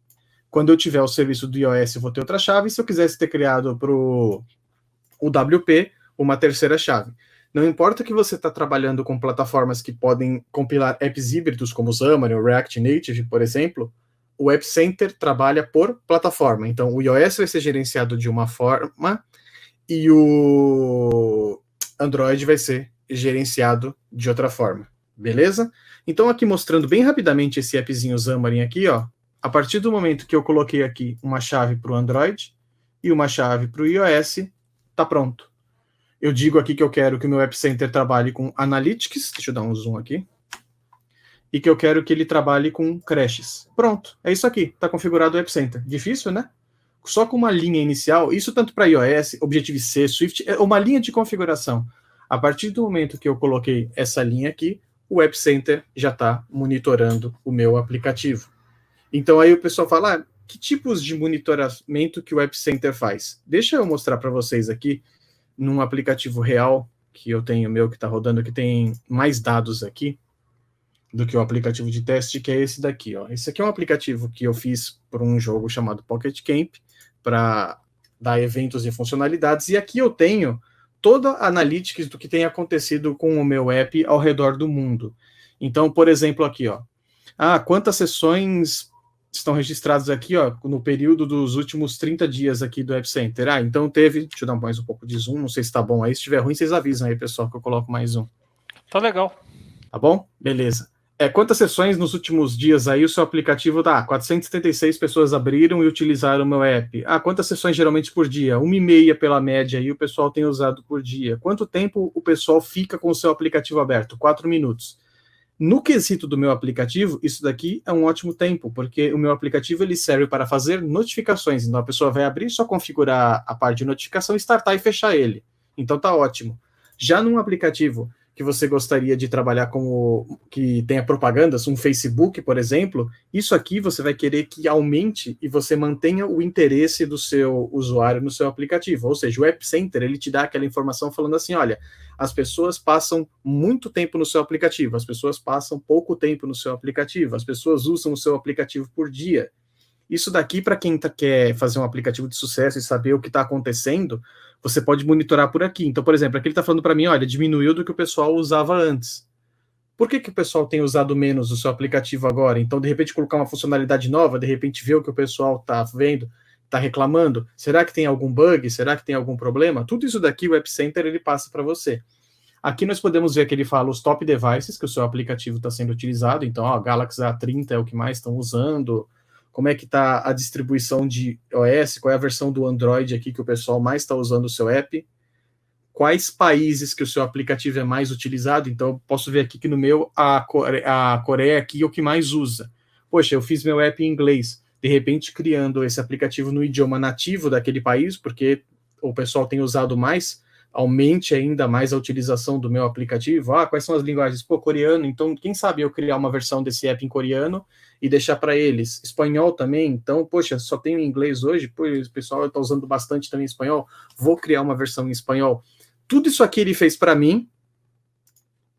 Quando eu tiver o serviço do iOS, eu vou ter outra chave. Se eu quisesse ter criado para o WP, uma terceira chave. Não importa que você está trabalhando com plataformas que podem compilar apps híbridos, como o Xamarin ou React Native, por exemplo, o App Center trabalha por plataforma. Então, o iOS vai ser gerenciado de uma forma e o Android vai ser gerenciado de outra forma. Beleza? Então, aqui mostrando bem rapidamente esse appzinho Xamarin aqui, ó. A partir do momento que eu coloquei aqui uma chave para o Android e uma chave para o iOS, tá pronto. Eu digo aqui que eu quero que o meu App Center trabalhe com Analytics, deixa eu dar um zoom aqui, e que eu quero que ele trabalhe com crashes. Pronto, é isso aqui, tá configurado o App Center. Difícil, né? Só com uma linha inicial, isso tanto para iOS, Objective-C, Swift, é uma linha de configuração. A partir do momento que eu coloquei essa linha aqui, o App Center já está monitorando o meu aplicativo. Então aí o pessoal fala, que tipos de monitoramento que o App Center faz? Deixa eu mostrar para vocês aqui, num aplicativo real, que eu tenho meu que está rodando, que tem mais dados aqui. do que o aplicativo de teste, que é esse daqui, ó. Esse aqui é um aplicativo que eu fiz para um jogo chamado Pocket Camp, para dar eventos e funcionalidades, e aqui eu tenho toda a analytics do que tem acontecido com o meu app ao redor do mundo. Então, por exemplo, aqui, ó. Quantas sessões estão registradas aqui, ó, no período dos últimos 30 dias aqui do App Center? Então teve, deixa eu dar mais um pouco de zoom, não sei se tá bom aí, se estiver ruim, vocês avisam aí, pessoal, que eu coloco mais um. Tá legal. Tá bom? Beleza. Quantas sessões nos últimos dias aí o seu aplicativo dá? 476 pessoas abriram e utilizaram o meu app. Quantas sessões geralmente por dia? 1,5 pela média aí o pessoal tem usado por dia. Quanto tempo o pessoal fica com o seu aplicativo aberto? 4 minutos. No quesito do meu aplicativo, isso daqui é um ótimo tempo, porque o meu aplicativo ele serve para fazer notificações. Então a pessoa vai abrir, só configurar a parte de notificação, startar e fechar ele. Então tá ótimo. Já num aplicativo que você gostaria de trabalhar que tenha propagandas, um Facebook, por exemplo, isso aqui você vai querer que aumente e você mantenha o interesse do seu usuário no seu aplicativo. Ou seja, o App Center, ele te dá aquela informação falando assim, olha, as pessoas passam muito tempo no seu aplicativo, as pessoas passam pouco tempo no seu aplicativo, as pessoas usam o seu aplicativo por dia. Isso daqui, para quem quer fazer um aplicativo de sucesso e saber o que está acontecendo, você pode monitorar por aqui. Então, por exemplo, aqui ele está falando para mim, olha, diminuiu do que o pessoal usava antes. Por que o pessoal tem usado menos o seu aplicativo agora? Então, de repente, colocar uma funcionalidade nova, de repente ver o que o pessoal está vendo, está reclamando. Será que tem algum bug? Será que tem algum problema? Tudo isso daqui, o App Center, ele passa para você. Aqui nós podemos ver que ele fala os top devices que o seu aplicativo está sendo utilizado. Então, ó, Galaxy A30 é o que mais estão usando. Como é que está a distribuição de iOS, qual é a versão do Android aqui que o pessoal mais está usando o seu app, quais países que o seu aplicativo é mais utilizado. Então, eu posso ver aqui que no meu, a Coreia aqui é o que mais usa. Poxa, eu fiz meu app em inglês, de repente criando esse aplicativo no idioma nativo daquele país, porque o pessoal tem usado mais, aumente ainda mais a utilização do meu aplicativo. Quais são as linguagens? Coreano, então quem sabe eu criar uma versão desse app em coreano e deixar para eles. Espanhol também, então, poxa, só tenho inglês hoje, pois o pessoal está usando bastante também espanhol, vou criar uma versão em espanhol. Tudo isso aqui ele fez para mim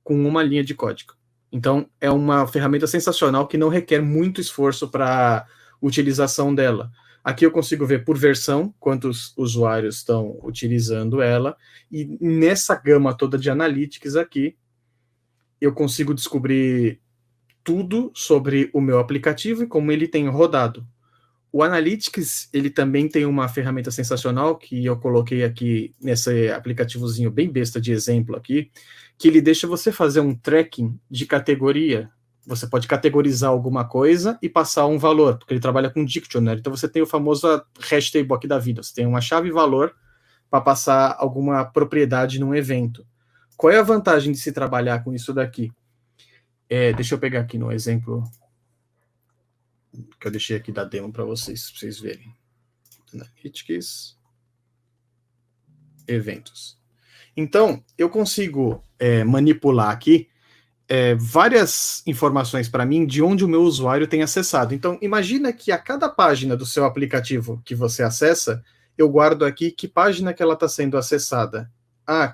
com uma linha de código. Então, é uma ferramenta sensacional que não requer muito esforço para utilização dela. Aqui eu consigo ver por versão quantos usuários estão utilizando ela, e nessa gama toda de analytics aqui, eu consigo descobrir tudo sobre o meu aplicativo e como ele tem rodado. O Analytics, ele também tem uma ferramenta sensacional que eu coloquei aqui nesse aplicativozinho bem besta de exemplo aqui, que ele deixa você fazer um tracking de categoria. Você pode categorizar alguma coisa e passar um valor, porque ele trabalha com dictionary. Então você tem o famoso hash table aqui da vida. Você tem uma chave valor para passar alguma propriedade num evento. Qual é a vantagem de se trabalhar com isso daqui? Deixa eu pegar aqui no exemplo que eu deixei aqui da demo para vocês verem. Analytics, eventos. Então, eu consigo manipular aqui várias informações para mim de onde o meu usuário tem acessado. Então, imagina que a cada página do seu aplicativo que você acessa, eu guardo aqui que página que ela está sendo acessada.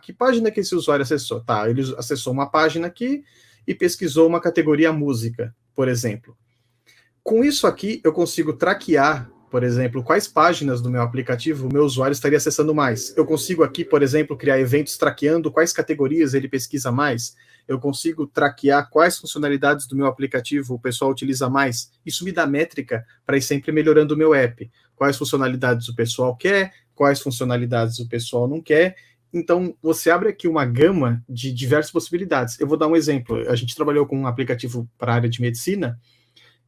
Que página que esse usuário acessou? Tá, ele acessou uma página aqui e pesquisou uma categoria música, por exemplo. Com isso aqui, eu consigo traquear, por exemplo, quais páginas do meu aplicativo o meu usuário estaria acessando mais. Eu consigo aqui, por exemplo, criar eventos traqueando quais categorias ele pesquisa mais. Eu consigo traquear quais funcionalidades do meu aplicativo o pessoal utiliza mais. Isso me dá métrica para ir sempre melhorando o meu app. Quais funcionalidades o pessoal quer, quais funcionalidades o pessoal não quer. Então, você abre aqui uma gama de diversas possibilidades. Eu vou dar um exemplo. A gente trabalhou com um aplicativo para a área de medicina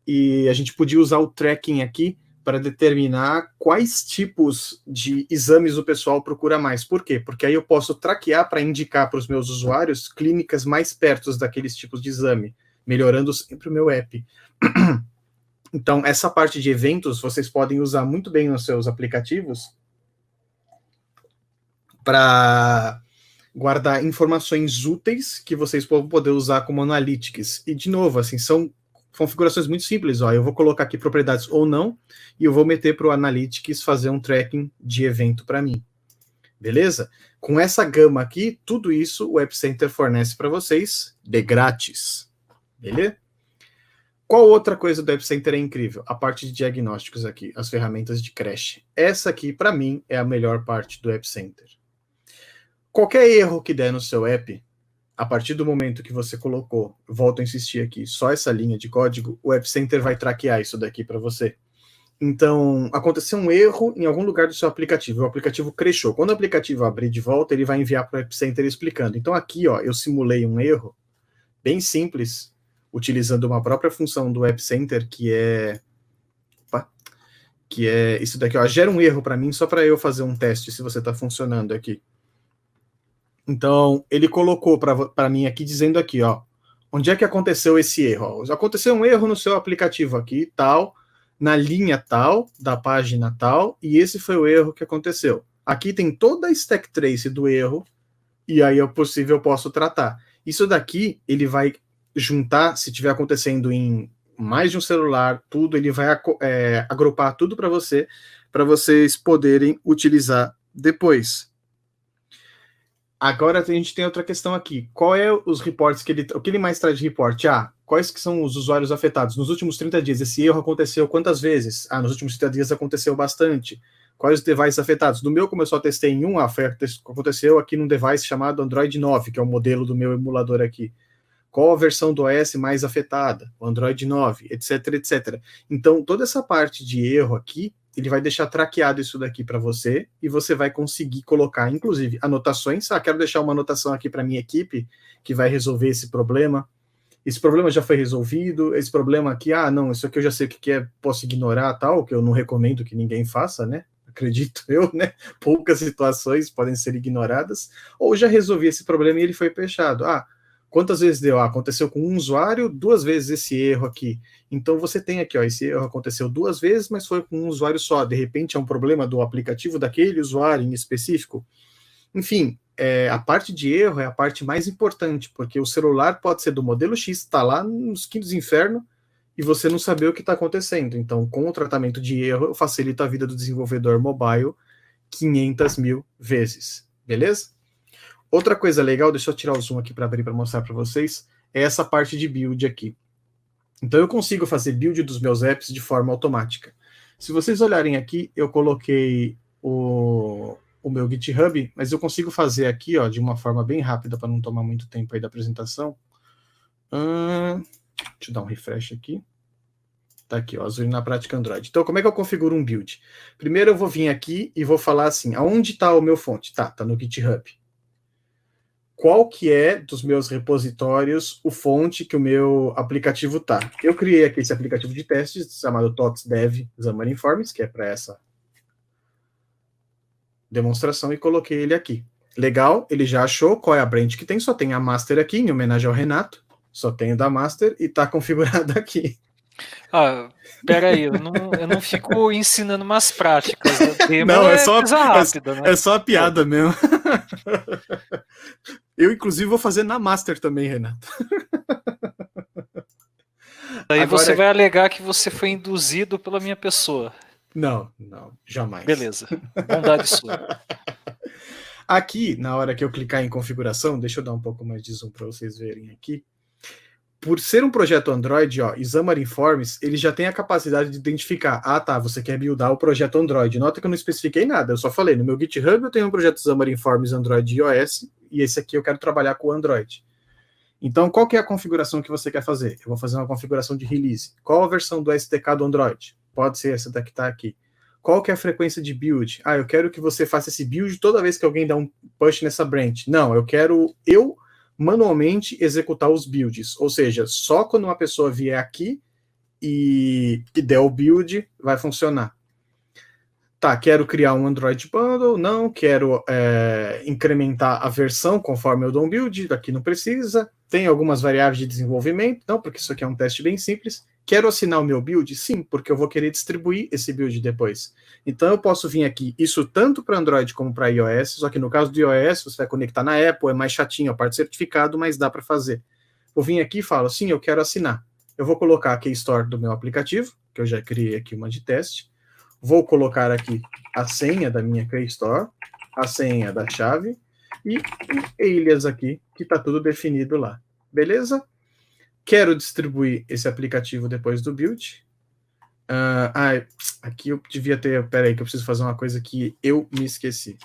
e a gente podia usar o tracking aqui para determinar quais tipos de exames o pessoal procura mais. Por quê? Porque aí eu posso traquear para indicar para os meus usuários clínicas mais perto daqueles tipos de exame, melhorando sempre o meu app. Então, essa parte de eventos vocês podem usar muito bem nos seus aplicativos para guardar informações úteis que vocês vão poder usar como analytics. E, de novo, assim, são configurações muito simples. Eu vou colocar aqui propriedades ou não, e eu vou meter para o Analytics fazer um tracking de evento para mim. Beleza? Com essa gama aqui, tudo isso o App Center fornece para vocês de grátis. Beleza? Qual outra coisa do App Center é incrível? A parte de diagnósticos aqui, as ferramentas de crash. Essa aqui, para mim, é a melhor parte do App Center. Qualquer erro que der no seu app, a partir do momento que você colocou, volto a insistir aqui, só essa linha de código, o App Center vai traquear isso daqui para você. Então, aconteceu um erro em algum lugar do seu aplicativo, o aplicativo crashou. Quando o aplicativo abrir de volta, ele vai enviar para o App Center explicando. Então aqui, ó, eu simulei um erro bem simples, utilizando uma própria função do App Center, que é isso daqui, ó, gera um erro para mim, só para eu fazer um teste se você está funcionando aqui. Então, ele colocou para mim aqui, dizendo aqui, ó, onde é que aconteceu esse erro? Ó, aconteceu um erro no seu aplicativo aqui, tal, na linha tal, da página tal, e esse foi o erro que aconteceu. Aqui tem toda a stack trace do erro, e aí é possível eu posso tratar. Isso daqui, ele vai juntar, se estiver acontecendo em mais de um celular, tudo, ele vai agrupar tudo para vocês poderem utilizar depois. Agora a gente tem outra questão aqui. Qual é os reports o que ele mais traz de report? Quais que são os usuários afetados? Nos últimos 30 dias, esse erro aconteceu quantas vezes? Nos últimos 30 dias aconteceu bastante. Quais os devices afetados? No meu, como eu só testei em um, aconteceu aqui num device chamado Android 9, que é o modelo do meu emulador aqui. Qual a versão do OS mais afetada? O Android 9, etc, etc. Então, toda essa parte de erro aqui, ele vai deixar traqueado isso daqui para você, e você vai conseguir colocar, inclusive, anotações. Quero deixar uma anotação aqui para minha equipe, que vai resolver esse problema. Esse problema já foi resolvido, esse problema aqui, não, isso aqui eu já sei o que é, posso ignorar, tal, que eu não recomendo que ninguém faça, né? Acredito eu, né? Poucas situações podem ser ignoradas. Ou já resolvi esse problema e ele foi fechado. Quantas vezes deu? Aconteceu com um usuário, 2 vezes esse erro aqui. Então você tem aqui, ó, esse erro aconteceu 2 vezes, mas foi com um usuário só. De repente é um problema do aplicativo daquele usuário em específico. Enfim, a parte de erro é a parte mais importante, porque o celular pode ser do modelo X, está lá nos quintos infernos, e você não saber o que está acontecendo. Então, com o tratamento de erro, eu facilito a vida do desenvolvedor mobile 500.000 vezes. Beleza? Outra coisa legal, deixa eu tirar o zoom aqui para abrir para mostrar para vocês, é essa parte de build aqui. Então eu consigo fazer build dos meus apps de forma automática. Se vocês olharem aqui, eu coloquei o meu GitHub, mas eu consigo fazer aqui, ó, de uma forma bem rápida para não tomar muito tempo aí da apresentação. Deixa eu dar um refresh aqui. Tá aqui, ó, Azure na prática Android. Então, como é que eu configuro um build? Primeiro eu vou vir aqui e vou falar assim, aonde está o meu fonte? Tá no GitHub. Qual que é dos meus repositórios o fonte que o meu aplicativo tá? Eu criei aqui esse aplicativo de testes chamado TotsDev Xamarin Forms, que é para essa demonstração, e coloquei ele aqui. Legal, ele já achou qual é a branch que tem, só tem a master aqui, em homenagem ao Renato, só tem o da master e tá configurado aqui. Peraí, eu não fico ensinando umas práticas. Não, é só coisa rápida, né? É só a piada mesmo. Eu, inclusive, vou fazer na master também, Renato. Aí Agora, você vai alegar que você foi induzido pela minha pessoa. Não, jamais. Beleza, bondade sua. Aqui, na hora que eu clicar em configuração, deixa eu dar um pouco mais de zoom para vocês verem aqui. Por ser um projeto Android, ó, e Xamarin Forms, ele já tem a capacidade de identificar, você quer buildar o projeto Android. Nota que eu não especifiquei nada, eu só falei, no meu GitHub eu tenho um projeto Xamarin Forms Android e iOS, e esse aqui eu quero trabalhar com o Android. Então, qual que é a configuração que você quer fazer? Eu vou fazer uma configuração de release. Qual a versão do SDK do Android? Pode ser essa daqui que está aqui. Qual que é a frequência de build? Eu quero que você faça esse build toda vez que alguém dá um push nessa branch. Não, eu quero manualmente executar os builds. Ou seja, só quando uma pessoa vier aqui e der o build, vai funcionar. Quero criar um Android Bundle, não, quero incrementar a versão conforme eu dou um build, aqui não precisa. Tem algumas variáveis de desenvolvimento, não, porque isso aqui é um teste bem simples. Quero assinar o meu build? Sim, porque eu vou querer distribuir esse build depois. Então eu posso vir aqui, isso tanto para Android como para iOS, só que no caso do iOS você vai conectar na Apple, é mais chatinho a parte de certificado, mas dá para fazer. Vou vir aqui e falo, sim, eu quero assinar. Eu vou colocar a Keystore do meu aplicativo, que eu já criei aqui uma de teste. Vou colocar aqui a senha da minha Keystore, a senha da chave e o alias aqui, que está tudo definido lá. Beleza? Quero distribuir esse aplicativo depois do build. Aqui eu devia ter... Peraí, que eu preciso fazer uma coisa que eu me esqueci.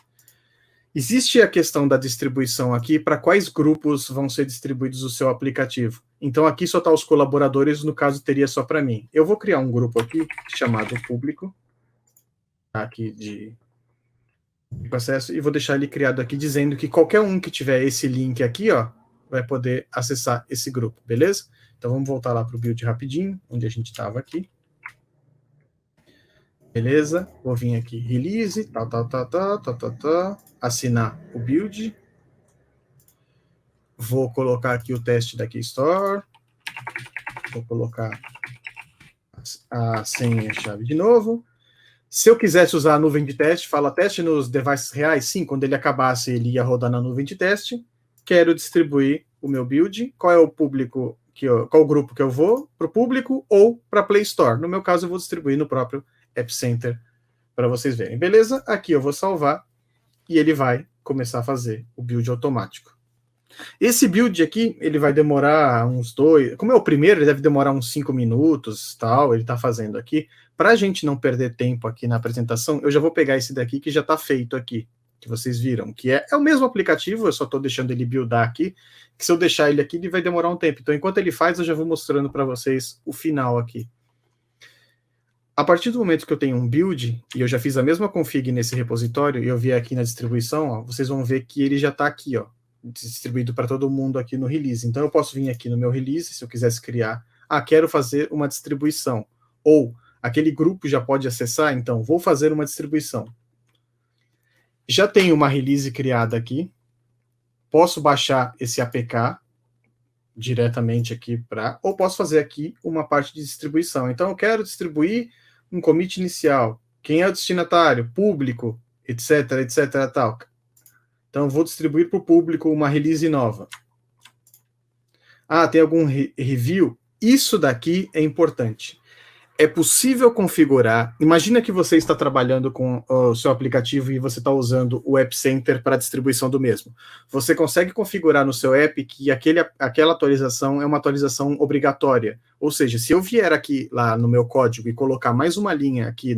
Existe a questão da distribuição aqui, para quais grupos vão ser distribuídos o seu aplicativo. Então aqui só está os colaboradores, no caso teria só para mim. Eu vou criar um grupo aqui, chamado público, aqui de acesso, e vou deixar ele criado aqui, dizendo que qualquer um que tiver esse link aqui, ó, vai poder acessar esse grupo, beleza? Então vamos voltar lá para o build rapidinho, onde a gente estava aqui. Beleza? Vou vir aqui, release, assinar o build. Vou colocar aqui o teste da Keystore. Vou colocar a senha e a chave de novo. Se eu quisesse usar a nuvem de teste, fala teste nos devices reais. Sim, quando ele acabasse, ele ia rodar na nuvem de teste. Quero distribuir o meu build. Qual é o público, qual o grupo que eu vou? Para o público ou para a Play Store? No meu caso, eu vou distribuir no próprio App Center para vocês verem. Beleza? Aqui eu vou salvar e ele vai começar a fazer o build automático. Esse build aqui, ele vai demorar uns 2... Como é o primeiro, ele deve demorar uns 5 minutos, tal, ele está fazendo aqui. Para a gente não perder tempo aqui na apresentação, eu já vou pegar esse daqui que já está feito aqui, que vocês viram, que é o mesmo aplicativo, eu só estou deixando ele buildar aqui, que se eu deixar ele aqui, ele vai demorar um tempo. Então, enquanto ele faz, eu já vou mostrando para vocês o final aqui. A partir do momento que eu tenho um build, e eu já fiz a mesma config nesse repositório, e eu vier aqui na distribuição, ó, vocês vão ver que ele já está aqui, ó, distribuído para todo mundo aqui no release. Então eu posso vir aqui no meu release, se eu quisesse criar, quero fazer uma distribuição, ou aquele grupo já pode acessar, então vou fazer uma distribuição. Já tenho uma release criada aqui, posso baixar esse APK diretamente aqui ou posso fazer aqui uma parte de distribuição. Então eu quero distribuir um commit inicial, quem é o destinatário, público, etc, etc, tal. Então, vou distribuir para o público uma release nova. Tem algum review? Isso daqui é importante. É possível configurar... Imagina que você está trabalhando com o seu aplicativo e você está usando o App Center para a distribuição do mesmo. Você consegue configurar no seu app que aquela atualização é uma atualização obrigatória. Ou seja, se eu vier aqui lá no meu código e colocar mais uma linha aqui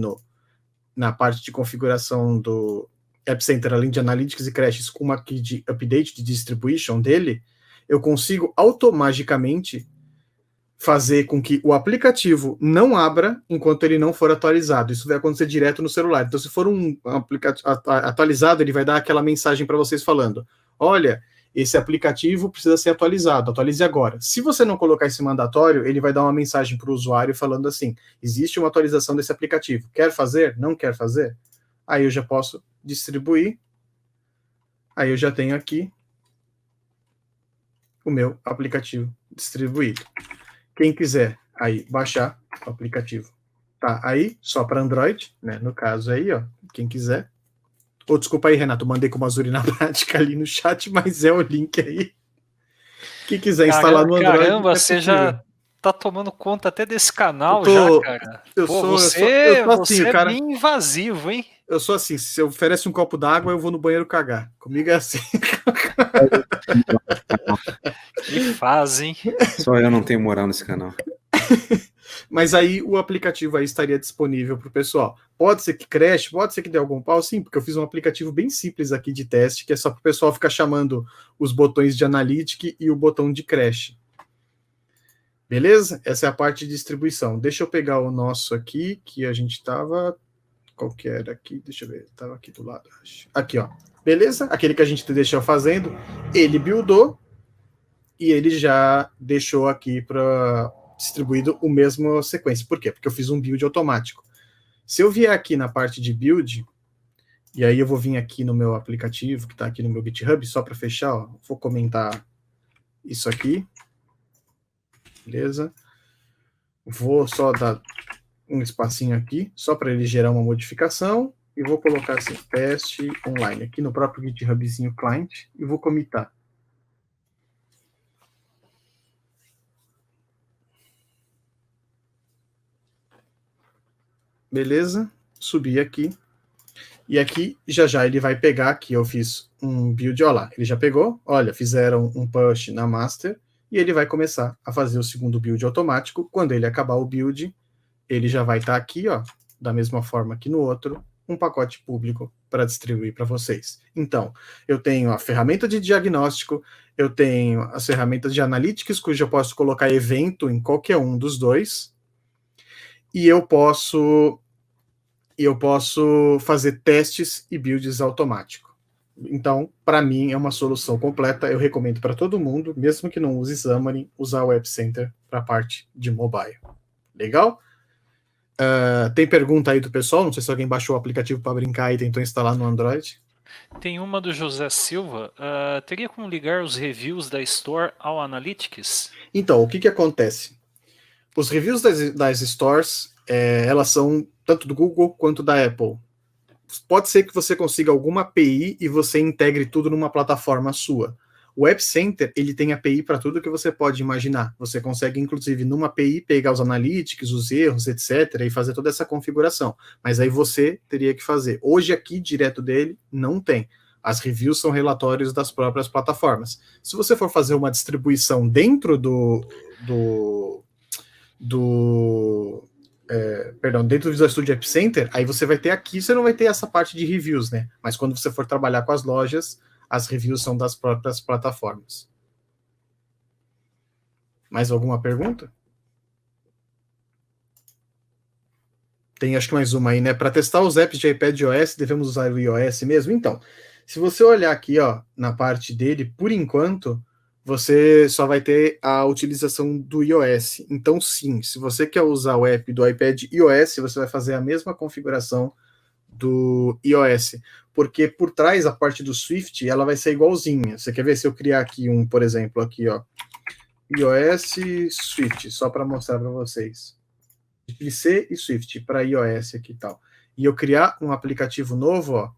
na parte de configuração do App Center, além de Analytics e Crashes, com uma aqui de update de distribution dele, eu consigo automaticamente fazer com que o aplicativo não abra enquanto ele não for atualizado. Isso vai acontecer direto no celular. Então, se for um aplicativo atualizado, ele vai dar aquela mensagem para vocês falando, olha, esse aplicativo precisa ser atualizado, atualize agora. Se você não colocar esse mandatório, ele vai dar uma mensagem para o usuário falando assim, existe uma atualização desse aplicativo, quer fazer? Não quer fazer? Aí eu já posso distribuir, aí eu já tenho aqui o meu aplicativo distribuído. Quem quiser aí baixar o aplicativo, tá aí, só para Android, né? No caso aí, ó, quem quiser. Desculpa aí, Renato, mandei com o Mazuri na prática ali no chat, mas é o link aí. Quem quiser instalar no Android. Caramba, você já tá tomando conta até desse canal já, cara. Você é bem invasivo, hein? Eu sou assim, se eu oferece um copo d'água, eu vou no banheiro cagar. Comigo é assim. Que fase, hein? Só eu não tenho moral nesse canal. Mas aí o aplicativo aí estaria disponível para o pessoal. Pode ser que crash, pode ser que dê algum pau, sim, porque eu fiz um aplicativo bem simples aqui de teste, que é só para o pessoal ficar chamando os botões de Analytics e o botão de crash. Beleza? Essa é a parte de distribuição. Deixa eu pegar o nosso aqui, que a gente estava... Qual que era aqui? Deixa eu ver. Estava aqui do lado. Aqui, ó. Beleza? Aquele que a gente deixou fazendo. Ele buildou e ele já deixou aqui para distribuído o mesmo sequência. Por quê? Porque eu fiz um build automático. Se eu vier aqui na parte de build, e aí eu vou vir aqui no meu aplicativo, que está aqui no meu GitHub, só para fechar, ó, vou comentar isso aqui. Beleza? Vou só dar um espacinho aqui, só para ele gerar uma modificação, e vou colocar assim, teste online, aqui no próprio GitHubzinho client, e vou comitar. Beleza? Subi aqui. E aqui, já ele vai pegar, que eu fiz um build, olha lá, ele já pegou, olha, fizeram um push na master, e ele vai começar a fazer o segundo build automático. Quando ele acabar o build, ele já vai estar aqui, ó, da mesma forma que no outro, um pacote público para distribuir para vocês. Então, eu tenho a ferramenta de diagnóstico, eu tenho as ferramentas de analytics, cujo eu posso colocar evento em qualquer um dos dois, e eu posso fazer testes e builds automáticos. Então, para mim, é uma solução completa. Eu recomendo para todo mundo, mesmo que não use Xamarin, usar o Web Center para a parte de mobile. Legal? Tem pergunta aí do pessoal? Não sei se alguém baixou o aplicativo para brincar e tentou instalar no Android. Tem uma do José Silva. Teria como ligar os reviews da Store ao Analytics? Então, o que acontece? Os reviews das stores, elas são tanto do Google quanto da Apple. Pode ser que você consiga alguma API e você integre tudo numa plataforma sua. O Web Center, ele tem API para tudo que você pode imaginar. Você consegue, inclusive, numa API, pegar os analytics, os erros, etc., e fazer toda essa configuração. Mas aí você teria que fazer. Hoje, aqui, direto dele, não tem. As reviews são relatórios das próprias plataformas. Se você for fazer uma distribuição dentro dentro do Visual Studio App Center, aí você vai ter aqui, você não vai ter essa parte de reviews, né? Mas quando você for trabalhar com as lojas, as reviews são das próprias plataformas. Mais alguma pergunta? Tem acho que mais uma aí, né? Para testar os apps de iPad e iOS, devemos usar o iOS mesmo? Então, se você olhar aqui, ó, na parte dele, por enquanto, você só vai ter a utilização do iOS. Então, sim, se você quer usar o app do iPad iOS, você vai fazer a mesma configuração do iOS, porque por trás a parte do Swift, ela vai ser igualzinha. Você quer ver se eu criar aqui por exemplo, aqui, ó, iOS Swift, só para mostrar para vocês. C e Swift para iOS aqui e tal. E eu criar um aplicativo novo, ó,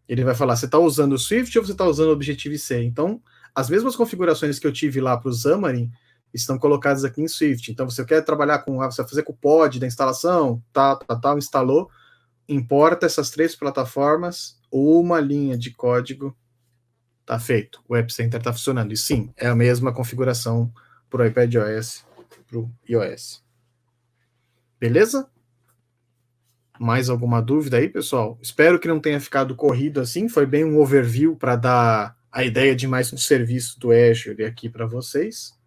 ele vai falar, você está usando o Swift ou você está usando o Objective-C? Então, as mesmas configurações que eu tive lá para o Xamarin estão colocadas aqui em Swift. Então, você quer trabalhar com, você vai fazer com o pod da instalação, instalou, importa essas três plataformas, uma linha de código, tá feito. O App Center está funcionando. E sim, é a mesma configuração para o iPadOS e para o iOS. Beleza? Mais alguma dúvida aí, pessoal? Espero que não tenha ficado corrido assim. Foi bem um overview para dar a ideia de mais um serviço do Azure aqui para vocês,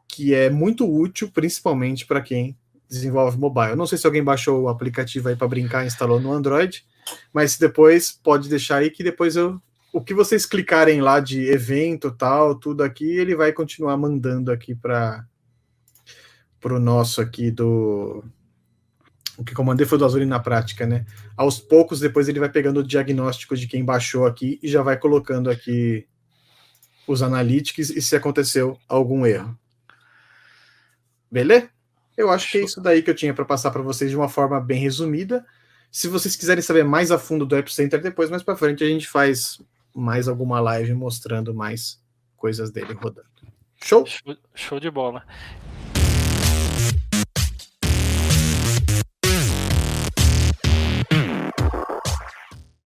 que é muito útil, principalmente para quem desenvolve mobile. Eu não sei se alguém baixou o aplicativo aí para brincar e instalou no Android, mas depois pode deixar aí que depois o que vocês clicarem lá de evento tal, tudo aqui, ele vai continuar mandando aqui para o nosso aqui do... O que eu mandei foi do Azure na prática, né? Aos poucos, depois ele vai pegando o diagnóstico de quem baixou aqui e já vai colocando aqui os analytics e se aconteceu algum erro. Beleza? Eu acho que é isso daí que eu tinha para passar para vocês de uma forma bem resumida. Se vocês quiserem saber mais a fundo do App Center, depois, mais para frente, a gente faz mais alguma live mostrando mais coisas dele rodando. Show? Show de bola.